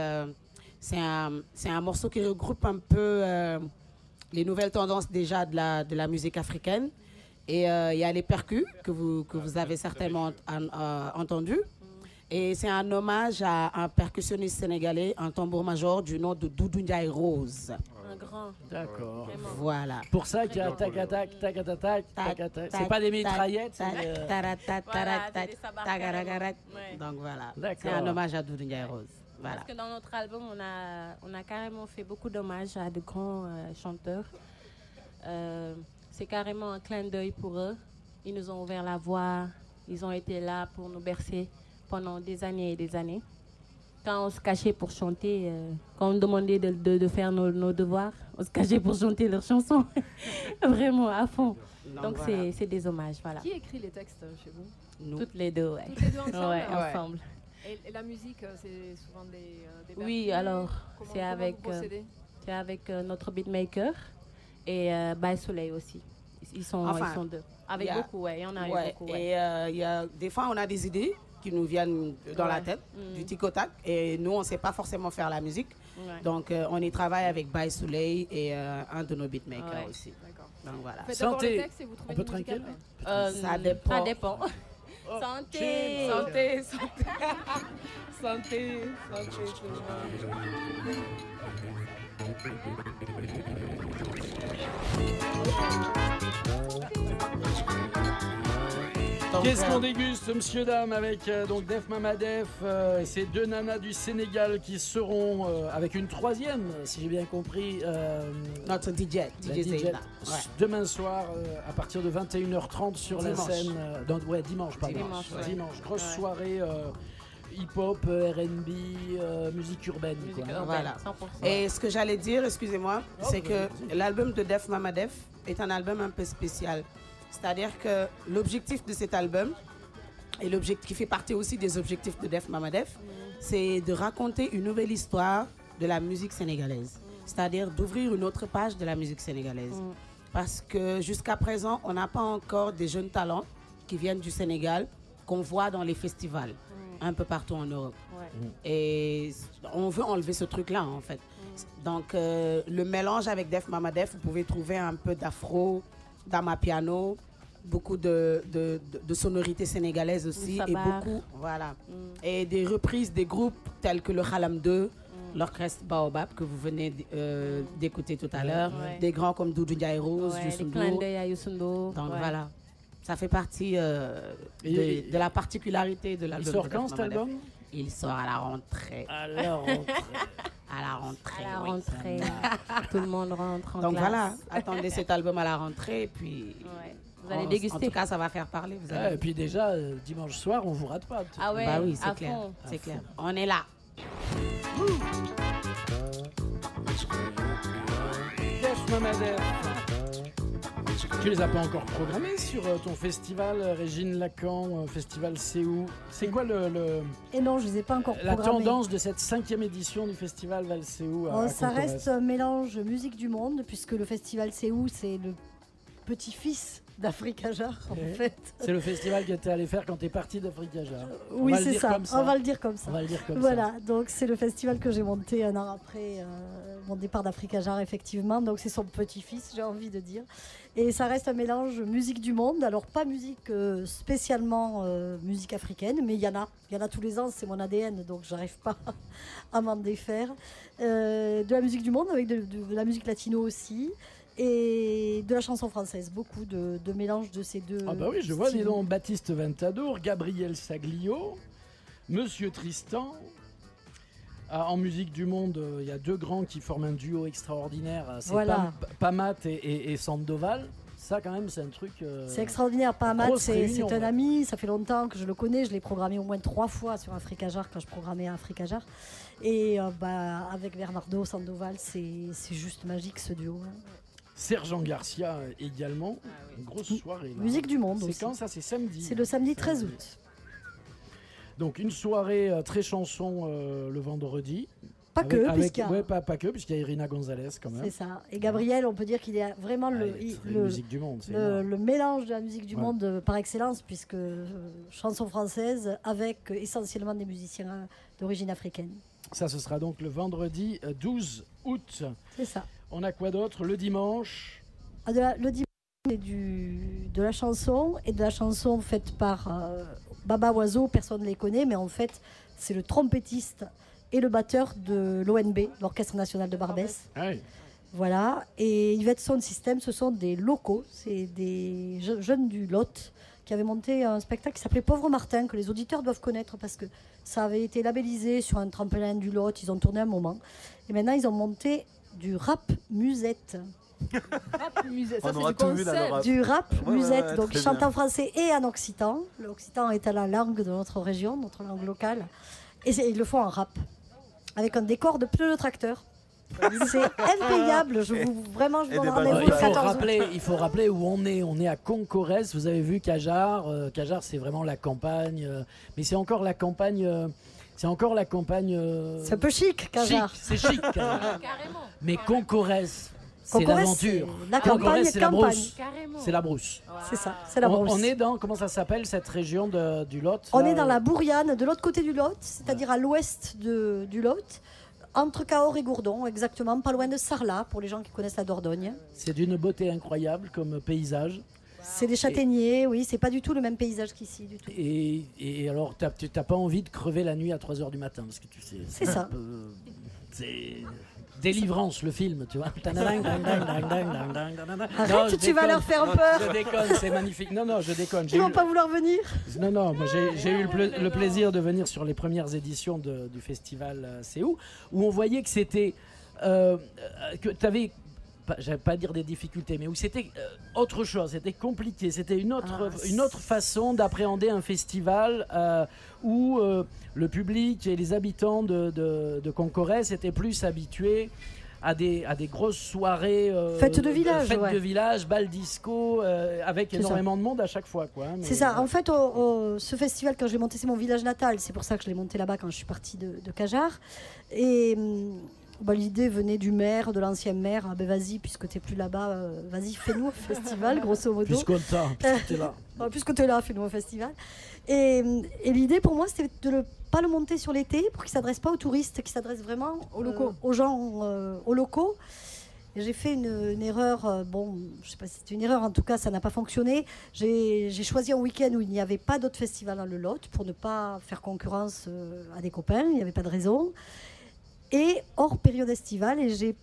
c'est un morceau qui regroupe un peu les nouvelles tendances déjà de la musique africaine. Et il y a les percus que vous avez certainement entendus. Et c'est un hommage à un percussionniste sénégalais, un tambour-major du nom de Doudou Ndiaye Rose. Un grand. D'accord. Voilà. Pour ça qu'il y a tac-tac, tac-tac, tac-tac. C'est pas des mitraillettes, c'est Donc voilà. C'est un hommage à Doudou Ndiaye Rose. Voilà. Parce que dans notre album, on a carrément fait beaucoup d'hommages à de grands chanteurs. C'est carrément un clin d'œil pour eux. Ils nous ont ouvert la voie. Ils ont été là pour nous bercer pendant des années et des années. Quand on se cachait pour chanter, quand on demandait de faire nos devoirs, on se cachait pour chanter leurs chansons. Vraiment, à fond. Donc voilà. C'est des hommages. Voilà. Qui écrit les textes chez vous? Nous. Toutes les deux, ouais. Toutes les deux ensemble? Ouais, ensemble. Et la musique, c'est souvent des oui, alors, c'est avec notre beatmaker et Baye Soleil aussi. Ils sont deux. Avec beaucoup, ouais. Il y en a eu beaucoup. Ouais. Et y a, des fois, on a des idées qui nous viennent dans la tête, du tic-au-tac. Et nous, on ne sait pas forcément faire la musique. Ouais. Donc, on y travaille avec Baye Soleil et un de nos beatmakers aussi. Donc, voilà. Faites d'abord le texte et vous trouvez on peut trinquer ça dépend. Ça dépend. Santé. Santé, santé. Santé, santé. Qu'est-ce qu'on déguste, monsieur, dame, avec donc Def Mama Def, ces deux nanas du Sénégal qui seront avec une troisième, si j'ai bien compris. Notre DJ Zeyna. Ouais. Demain soir, à partir de 21h30 sur la Dimanche. scène. Dimanche, pardon. Dimanche, grosse soirée. Hip-hop, R&B, musique urbaine. Quoi. Voilà. Et ce que j'allais dire, excusez-moi, c'est que l'album de Def Mama Def est un album un peu spécial. C'est-à-dire que l'objectif de cet album, et l'objectif qui fait partie aussi des objectifs de Def Mama Def, c'est de raconter une nouvelle histoire de la musique sénégalaise. C'est-à-dire d'ouvrir une autre page de la musique sénégalaise. Parce que jusqu'à présent, on n'a pas encore des jeunes talents qui viennent du Sénégal, qu'on voit dans les festivals, un peu partout en Europe. Et on veut enlever ce truc-là, en fait. Donc, le mélange avec Def Mama Def, vous pouvez trouver un peu d'afro, d'amapiano, beaucoup de sonorités sénégalaises aussi. Et beaucoup, voilà. Et des reprises des groupes tels que le Khalam 2, l'orchestre Baobab que vous venez d'écouter tout à l'heure, des grands comme Doudou Ndiaye Rose, Youssou Ndour. Donc voilà. Ça fait partie de la particularité de l'album. Il sort quand cet album? Il sort à la rentrée. À la rentrée. À la rentrée. À la rentrée. Tout le monde rentre en Donc classe. voilà, attendez cet album à la rentrée. Puis vous allez déguster. En tout cas, ça va faire parler. Vous allez... Et puis déjà, dimanche soir, on vous rate pas. Ah ouais, bah oui, c'est à clair. fond. C'est clair. On est là. Def Mama Def. Tu les as pas encore programmés sur ton festival, Régine Lacan, festival C'est où? C'est quoi Et non, je les ai pas encore la programmés. tendance de cette 5e édition du festival Val C'est où Ça reste un mélange musique du monde, puisque le festival C'est où, c'est le petit-fils d'Africa Jar, en fait. C'est le festival que tu es allé faire quand tu es parti d'Africa Jar. Oui, c'est ça. On va le dire comme ça. On va le dire comme voilà, donc c'est le festival que j'ai monté un an après mon départ d'Africa Jar, effectivement. Donc c'est son petit-fils, j'ai envie de dire. Et ça reste un mélange musique du monde. Alors pas musique spécialement musique africaine, mais il y en a tous les ans, c'est mon ADN, donc j'arrive pas à m'en défaire. De la musique du monde avec de la musique latino aussi. Et de la chanson française, beaucoup de mélange de ces deux. Ah bah oui, je vois, dis donc, Baptiste Ventadour, Gabriel Saglio, Monsieur Tristan. En musique du monde, il y a deux grands qui forment un duo extraordinaire. C'est voilà. Pamat et Sandoval. Ça, quand même, c'est un truc. C'est extraordinaire. Pamat, c'est un ouais. ami. Ça fait longtemps que je le connais. Je l'ai programmé au moins 3 fois sur Africa Jar quand je programmais à Africa Jar. Et avec Bernardo Sandoval, c'est juste magique ce duo. Hein. Sergent Garcia également. Une grosse soirée. Là. Musique du monde. C'est quand ça? C'est samedi. C'est le samedi 13 août. Donc une soirée très chanson le vendredi. Pas que, puisqu'il y a... Ouais, pas que, puisqu'il y a Irina Gonzalez quand même. C'est ça. Et Gabriel, on peut dire qu'il est vraiment musique du monde, le mélange de la musique du monde par excellence, puisque chanson française avec essentiellement des musiciens d'origine africaine. Ça, ce sera donc le vendredi 12 août. C'est ça. On a quoi d'autre? Le dimanche? Le dimanche, c'est de la chanson, et de la chanson faite par Baba Oiseau, personne ne les connaît, mais en fait, c'est le trompettiste et le batteur de l'ONB, l'Orchestre National de Barbès. Oui. Voilà, et Yvette Sound System, ce sont des locaux, c'est des jeunes du Lot qui avaient monté un spectacle qui s'appelait Pauvre Martin, que les auditeurs doivent connaître parce que ça avait été labellisé sur un tremplin du Lot, ils ont tourné un moment. Et maintenant, ils ont monté du rap musette. Rap musette, ça On c'est aura du tout vu dans le concept. rap. Du rap musette, ouais, donc très ils chantent bien. en français et en occitan. L'occitan est la langue de notre région, notre langue locale. Et ils le font en rap, avec un décor de pneus de tracteur. C'est impayable, vraiment je vous donne rendez-vous le 14 août. Il faut rappeler où on est. On est à Concorès, vous avez vu Cajar. Cajar, c'est vraiment la campagne. Mais c'est encore la campagne... c'est un peu chic, Cajar. C'est chic, Cajar. Carrément. Mais Concorès, c'est Concorès, l'aventure. c'est la campagne, Concorès, c'est la campagne. brousse. Carrément. C'est la brousse. C'est ça, c'est la brousse. On est dans, comment ça s'appelle, cette région du Lot? On là, est dans la Bourriane, de l'autre côté du Lot, c'est-à-dire à l'ouest du Lot, entre Cahors et Gourdon, exactement, pas loin de Sarlat, pour les gens qui connaissent la Dordogne. C'est d'une beauté incroyable comme paysage. C'est des châtaigniers, oui, c'est pas du tout le même paysage qu'ici, du tout. Et alors, t'as pas envie de crever la nuit à 3h du matin, parce que tu sais... C'est ça. Délivrance, le film, tu vois. Arrête, tu vas leur faire peur. Je déconne, c'est magnifique. Non, je déconne. Ils vont pas vouloir venir. Non, moi j'ai eu le plaisir de venir sur les premières éditions du festival Séou, où on voyait que c'était... que tu avais... J'allais pas dire des difficultés, mais où c'était autre chose, c'était compliqué, c'était une autre façon d'appréhender un festival où le public et les habitants de Concorès étaient plus habitués à des grosses soirées, fêtes de village, bal disco, avec énormément de monde à chaque fois. C'est ça, en fait, ce festival, quand j'ai monté, c'est mon village natal, c'est pour ça que je l'ai monté là-bas quand je suis partie de Cajar. Et... l'idée venait du maire, de l'ancien maire. Ah ben vas-y, puisque t'es plus là-bas, vas-y, fais-nous un festival, grosso modo. Puisque t'es là. Puisque t'es là, fais-nous un festival. Et l'idée pour moi, c'était de ne pas le monter sur l'été pour qu'il ne s'adresse pas aux touristes, qu'il s'adresse vraiment aux gens, aux locaux. Et j'ai fait une erreur, je sais pas si c'était une erreur, en tout cas ça n'a pas fonctionné. J'ai choisi un week-end où il n'y avait pas d'autres festivals dans le Lot pour ne pas faire concurrence à des copains, il n'y avait pas de raison. Et hors période estivale, et j'ai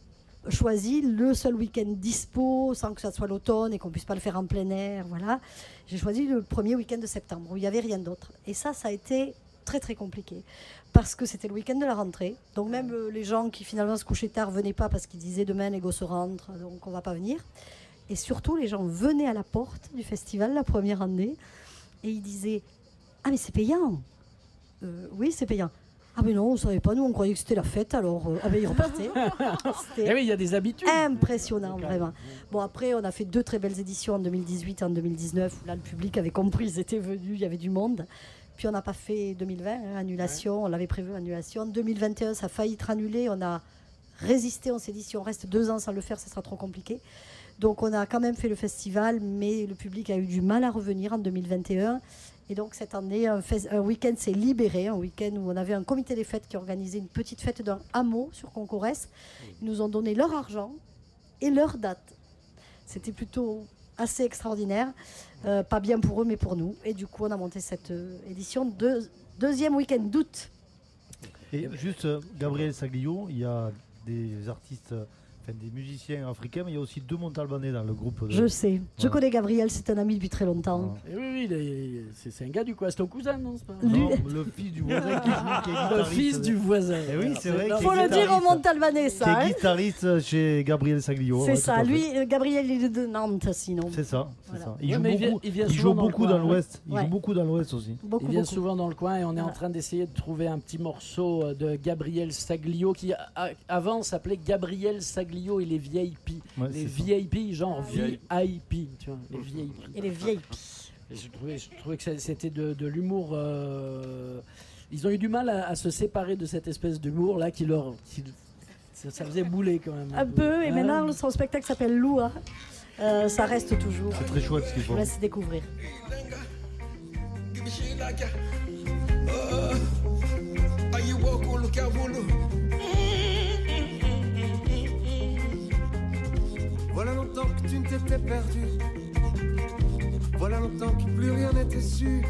choisi le seul week-end dispo, sans que ça soit l'automne et qu'on puisse pas le faire en plein air, voilà. J'ai choisi le premier week-end de septembre, où il n'y avait rien d'autre. Et ça a été très très compliqué, parce que c'était le week-end de la rentrée. Donc même les gens qui finalement se couchaient tard venaient pas, parce qu'ils disaient demain les gosses rentrent, donc on va pas venir. Et surtout, les gens venaient à la porte du festival la première année, et ils disaient « Ah mais c'est payant !» Oui, c'est payant. Ah mais non, on ne savait pas, nous on croyait que c'était la fête, alors ils repartaient. Eh oui, il y a des habitudes. Impressionnant, vraiment. Bon, après, on a fait 2 très belles éditions en 2018 et en 2019, où là le public avait compris, ils étaient venus, il y avait du monde. Puis on n'a pas fait 2020, annulation, on l'avait prévu, annulation. 2021, ça a failli être annulé, on a résisté, on s'est dit si on reste 2 ans sans le faire, ça sera trop compliqué. Donc on a quand même fait le festival, mais le public a eu du mal à revenir en 2021. Et donc cette année, un week-end s'est libéré, un week-end où on avait un comité des fêtes qui organisait une petite fête d'un hameau sur Concorès. Ils nous ont donné leur argent et leur date. C'était plutôt assez extraordinaire, pas bien pour eux mais pour nous. Et du coup on a monté cette édition deuxième week-end d'août. Et juste, Gabriel Saglio, il y a des artistes... des musiciens africains, mais il y a aussi 2 Montalbanais dans le groupe. Je sais. Je connais Gabriel, c'est un ami depuis très longtemps. Et oui, c'est un gars du quoi? C'est ton cousin, non? Non, le fils du voisin qui est guitariste. Le fils du voisin. Et oui, c'est vrai. Faut le dire aux Montalbanais, ça. Qui est guitariste chez Gabriel Saglio. C'est ça. Lui, Gabriel, il est de Nantes, sinon. C'est ça. Voilà. Il joue beaucoup dans l'Ouest. Il joue beaucoup dans l'Ouest aussi. Il vient souvent dans le coin et on est en train d'essayer de trouver un petit morceau de Gabriel Saglio qui avant s'appelait Gabriel Saglio et les VIP. Ouais, les VIP, genre VIP, tu vois, les VIP. Et les VIP. Et je trouvais que c'était de l'humour. Ils ont eu du mal à se séparer de cette espèce d'humour là ça faisait bouler quand même. Un peu, et maintenant son spectacle s'appelle Loua. Ça reste toujours. C'est très chouette ce qu'ils font. Je laisse découvrir. Voilà longtemps que tu ne t'étais perdu. Voilà longtemps que plus rien n'était su.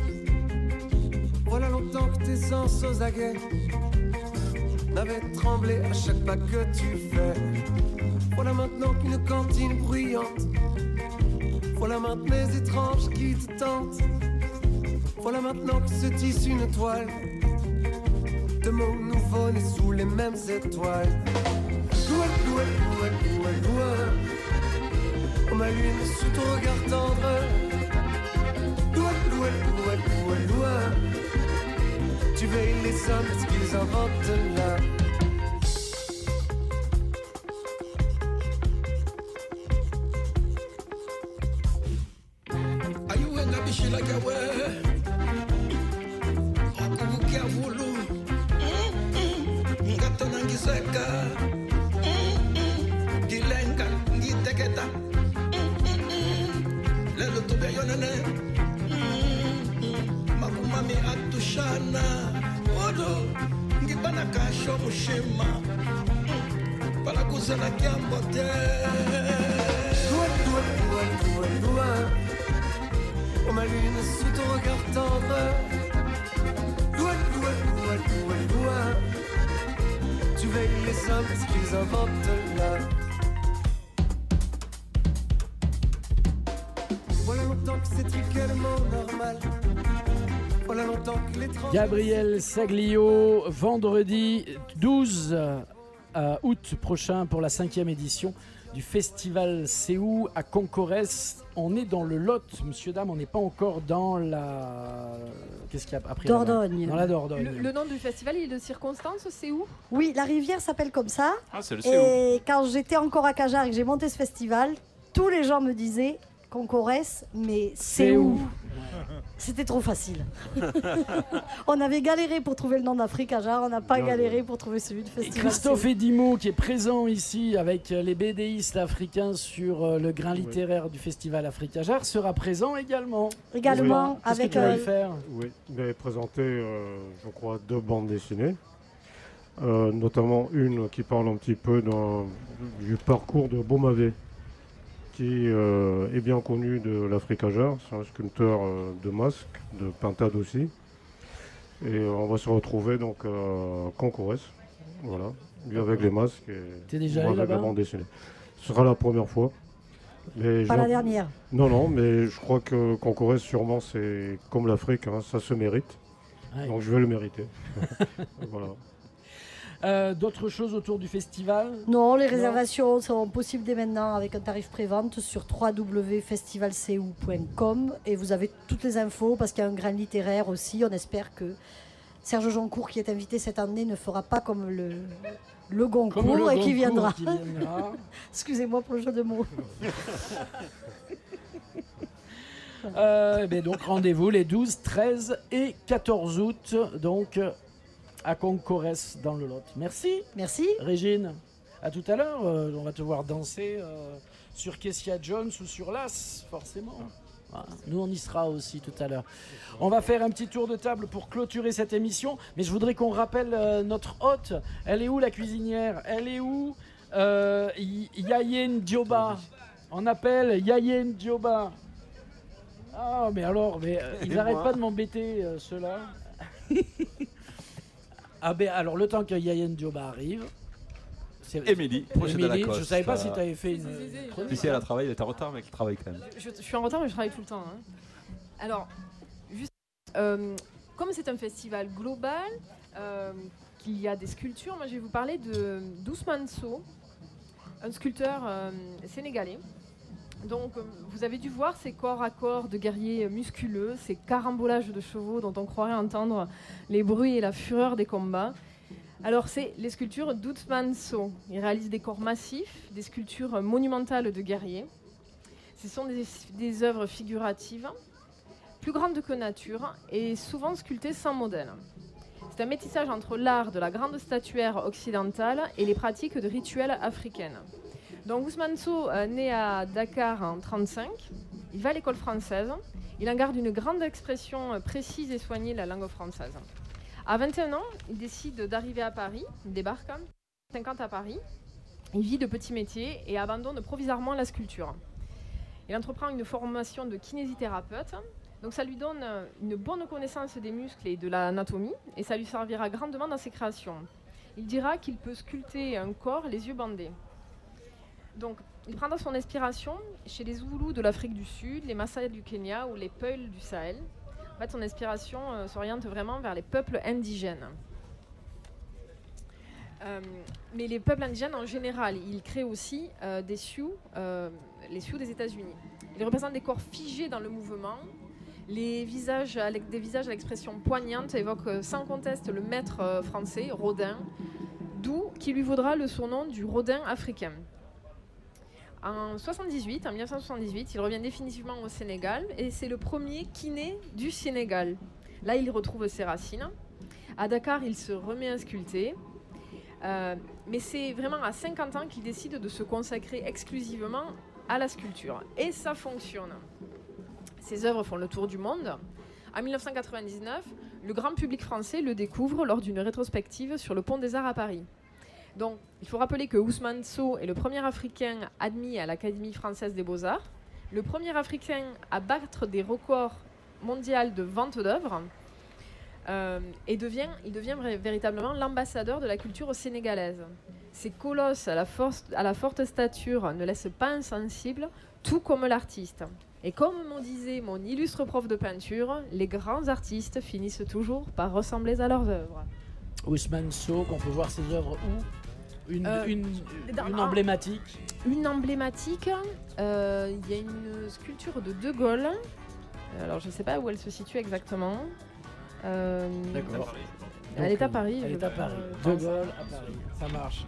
Voilà longtemps que tes sens aux aguets n'avaient tremblé à chaque pas que tu fais. Voilà maintenant qu'une cantine bruyante. Voilà maintenant les étranges qui te tentent. Voilà maintenant que se tisse une toile de mots nouveaux nés sous les mêmes étoiles. Loin, loin, loin, loin, loin. Oh ma lune sous ton regard tendre. Loin, loin, loin, loin, loin. Tu veilles les hommes parce qu'ils inventent là. Ayuenga bishila gawe. Okubukia vulu. Ngatona ngiseka. Dilenga ngiteketa. Lelo tobe yonene. Makumami atushana. Odo ngibana kasho mushima. Para kuzana kiambote. Loin, loin, loin, loin, loin. Oh ma lune sous ton regard tendre. Loin, loin, loin, loin, loin. Tu veilles les hommes, ce qu'ils inventent là. Voilà longtemps que c'est tellement normal. Voilà longtemps que les trans... Gabriel Saglio, vendredi 12 août prochain pour la 5e édition du Festival Séou à Concorès. On est dans le Lot, monsieur, dame, on n'est pas encore dans la... Qu'est-ce qu'il y a après Dordogne. Dans la Dordogne. Le nom du festival, il est de circonstance, c'est où? Oui, la rivière s'appelle comme ça. Ah, c'est le Et CO. quand j'étais encore à Cajar et que j'ai monté ce festival, tous les gens me disaient Concorès, mais c'est où? C'était trop facile. On avait galéré pour trouver le nom d'Africajar, on n'a pas galéré pour trouver celui de Et festival. Christophe Edimo qui est présent ici avec les BDistes africains sur le grain littéraire du Festival Africajar sera présent également. Également, Qu'est-ce avec, que tu vas y faire? Oui, il avait présenté, je crois, 2 bandes dessinées. Notamment une qui parle un petit peu du parcours de Beaumavet, qui est bien connu de l'Africajar. C'est un sculpteur de masques, de pintade aussi. Et on va se retrouver donc à Concorès, voilà, lui avec les masques et T'es déjà moi allé avec la là-bas? bande dessinée. Ce sera la première fois. Mais Pas la dernière. Non, mais je crois que Concorès, sûrement, c'est comme l'Afrique, hein, ça se mérite. Ouais. Donc je vais le mériter. Voilà. D'autres choses autour du festival? Non, les réservations sont possibles dès maintenant avec un tarif pré-vente sur www.festivalceu.com et vous avez toutes les infos parce qu'il y a un grain littéraire aussi. On espère que Serge Joncourt, qui est invité cette année, ne fera pas comme le Goncourt Comme le et qui Goncourt viendra. qui viendra. Excusez-moi pour le jeu de mots. Donc rendez-vous les 12, 13 et 14 août donc à Concorès dans le Lot. Merci. Merci. Régine, à tout à l'heure. On va te voir danser sur Kessia Jones ou sur Las, forcément. Voilà. Nous, on y sera aussi tout à l'heure. On va faire un petit tour de table pour clôturer cette émission. Mais je voudrais qu'on rappelle notre hôte. Elle est où, la cuisinière? Elle est où Yayen Dioba. On appelle Yayen Dioba. Ah, mais alors, ils n'arrêtent pas de m'embêter, ceux-là. Ah ben alors le temps que Yayen Dioba arrive, Émilie, prochaine de la Émilie, Coste. je savais pas si tu avais fait une Si, si, elle a travaillé, elle est en retard, mais elle travaille quand même. Je suis en retard, mais je travaille tout le temps. Hein. Alors, juste, comme c'est un festival global, qu'il y a des sculptures, moi je vais vous parler de d'Ousmane Sow, un sculpteur sénégalais. Donc, vous avez dû voir ces corps à corps de guerriers musculeux, ces carambolages de chevaux dont on croirait entendre les bruits et la fureur des combats. Alors, c'est les sculptures d'Ousmane Sow. Il réalise des corps massifs, des sculptures monumentales de guerriers. Ce sont des œuvres figuratives, plus grandes que nature et souvent sculptées sans modèle. C'est un métissage entre l'art de la grande statuaire occidentale et les pratiques de rituels africaines. Donc Ousmane Sow, né à Dakar en 1935, il va à l'école française. Il en garde une grande expression précise et soignée de la langue française. À 21 ans, il décide d'arriver à Paris. Il débarque, 50 à Paris. Il vit de petits métiers et abandonne provisoirement la sculpture. Il entreprend une formation de kinésithérapeute. Donc ça lui donne une bonne connaissance des muscles et de l'anatomie et ça lui servira grandement dans ses créations. Il dira qu'il peut sculpter un corps les yeux bandés. Donc, il prendra son inspiration chez les Zoulous de l'Afrique du Sud, les Maasai du Kenya ou les Peuls du Sahel. En fait, son inspiration s'oriente vraiment vers les peuples indigènes. Mais les peuples indigènes en général, il crée aussi des Sioux, les Sioux des États-Unis. Il représente des corps figés dans le mouvement. Des visages à l'expression poignante évoquent sans conteste le maître français, Rodin, qui lui vaudra le surnom du Rodin africain. En 1978, il revient définitivement au Sénégal et c'est le premier kiné du Sénégal. Là, il retrouve ses racines. À Dakar, il se remet à sculpter. Mais c'est vraiment à 50 ans qu'il décide de se consacrer exclusivement à la sculpture. Et ça fonctionne. Ses œuvres font le tour du monde. En 1999, le grand public français le découvre lors d'une rétrospective sur le Pont des Arts à Paris. Donc, il faut rappeler que Ousmane Sow est le premier Africain admis à l'Académie française des beaux-arts, le premier Africain à battre des records mondiaux de vente d'œuvres. il devient véritablement l'ambassadeur de la culture sénégalaise. Ces colosses à la forte stature ne laissent pas insensible, tout comme l'artiste. Et comme m'en disait mon illustre prof de peinture, les grands artistes finissent toujours par ressembler à leurs œuvres. Ousmane Sow, qu'on peut voir ses œuvres où? Une emblématique. Une emblématique, il y a une sculpture de De Gaulle. Alors je ne sais pas où elle se situe exactement. D'accord. Elle est à Paris. Elle est à Paris. De Gaulle à Paris, ça marche.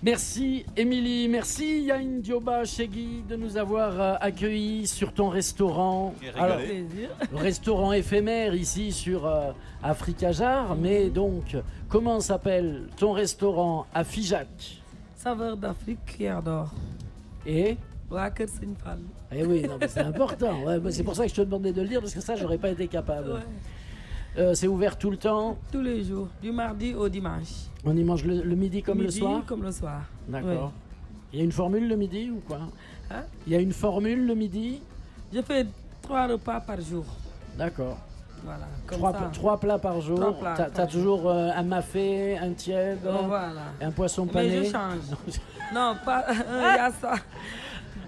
Merci Émilie, merci Yain Dioba Chegui de nous avoir accueillis sur ton restaurant. Alors, restaurant éphémère ici sur Africa Jar, mais donc comment s'appelle ton restaurant à Figeac? Saveur d'Afrique, Pierre d'Or. Et Waker Sinfal. Eh oui, non, mais c'est important. Ouais, c'est pour ça que je te demandais de le dire parce que ça, j'aurais pas été capable. Ouais. C'est ouvert tout le temps? Tous les jours, du mardi au dimanche. On y mange le midi comme le soir? Comme le soir. D'accord. Ouais. Il y a une formule le midi ou quoi? Hein? Il y a une formule le midi? Je fais 3 repas par jour. D'accord. Voilà. 3 plats par jour. T'as toujours un mafé, un tiède, voilà. un poisson pané. Mais je change. Non, pas. Il y a ça.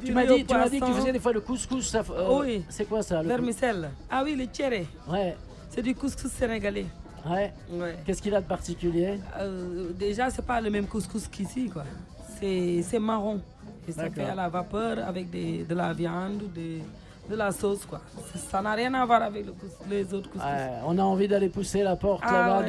Tu m'as dit que tu faisais des fois le couscous. Ça, oui. C'est quoi ça? Vermicelle. Ah oui, le tchéré. Ouais. C'est du couscous sénégalais. Ouais. Qu'est-ce qu'il a de particulier? Déjà, c'est pas le même couscous qu'ici, quoi. C'est marron. Et ça fait à la vapeur avec de la viande, de la sauce, quoi. Ça n'a rien à voir avec les autres couscous. On a envie d'aller pousser la porte là-bas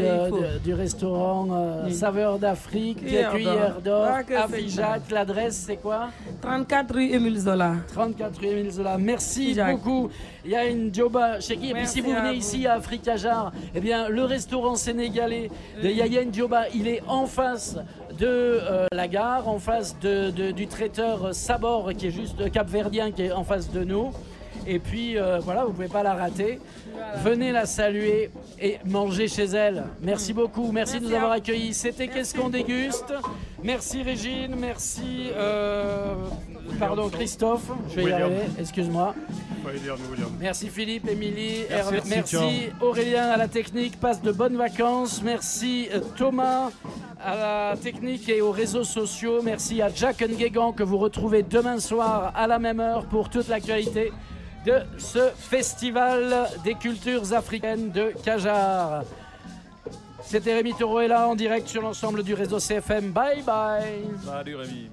du restaurant Saveur d'Afrique, Cuillère d'Or, à Figeac. L'adresse, c'est quoi? 34 rue Émile Zola. 34 rue Émile Zola. Merci beaucoup. Yain Dioba Chegui. Et puis si vous venez ici à Africa Jar, eh bien, le restaurant sénégalais de Yain Dioba, il est en face de la gare, en face du traiteur Sabor, qui est juste capverdien, qui est en face de nous. Et puis voilà, vous ne pouvez pas la rater. Venez la saluer et manger chez elle. Merci beaucoup, merci de nous avoir accueillis. C'était Qu'est-ce qu'on déguste? Merci Régine, merci Christophe, je vais y arriver, excuse-moi. Merci Philippe, Émilie, Hervé, merci Aurélien à la technique, passe de bonnes vacances. Merci Thomas à la technique et aux réseaux sociaux. Merci à Jack Nguégan que vous retrouvez demain soir à la même heure pour toute l'actualité de ce festival des cultures africaines de Cajar. C'était Rémi Toroella en direct sur l'ensemble du réseau CFM. Bye bye. Salut Rémi.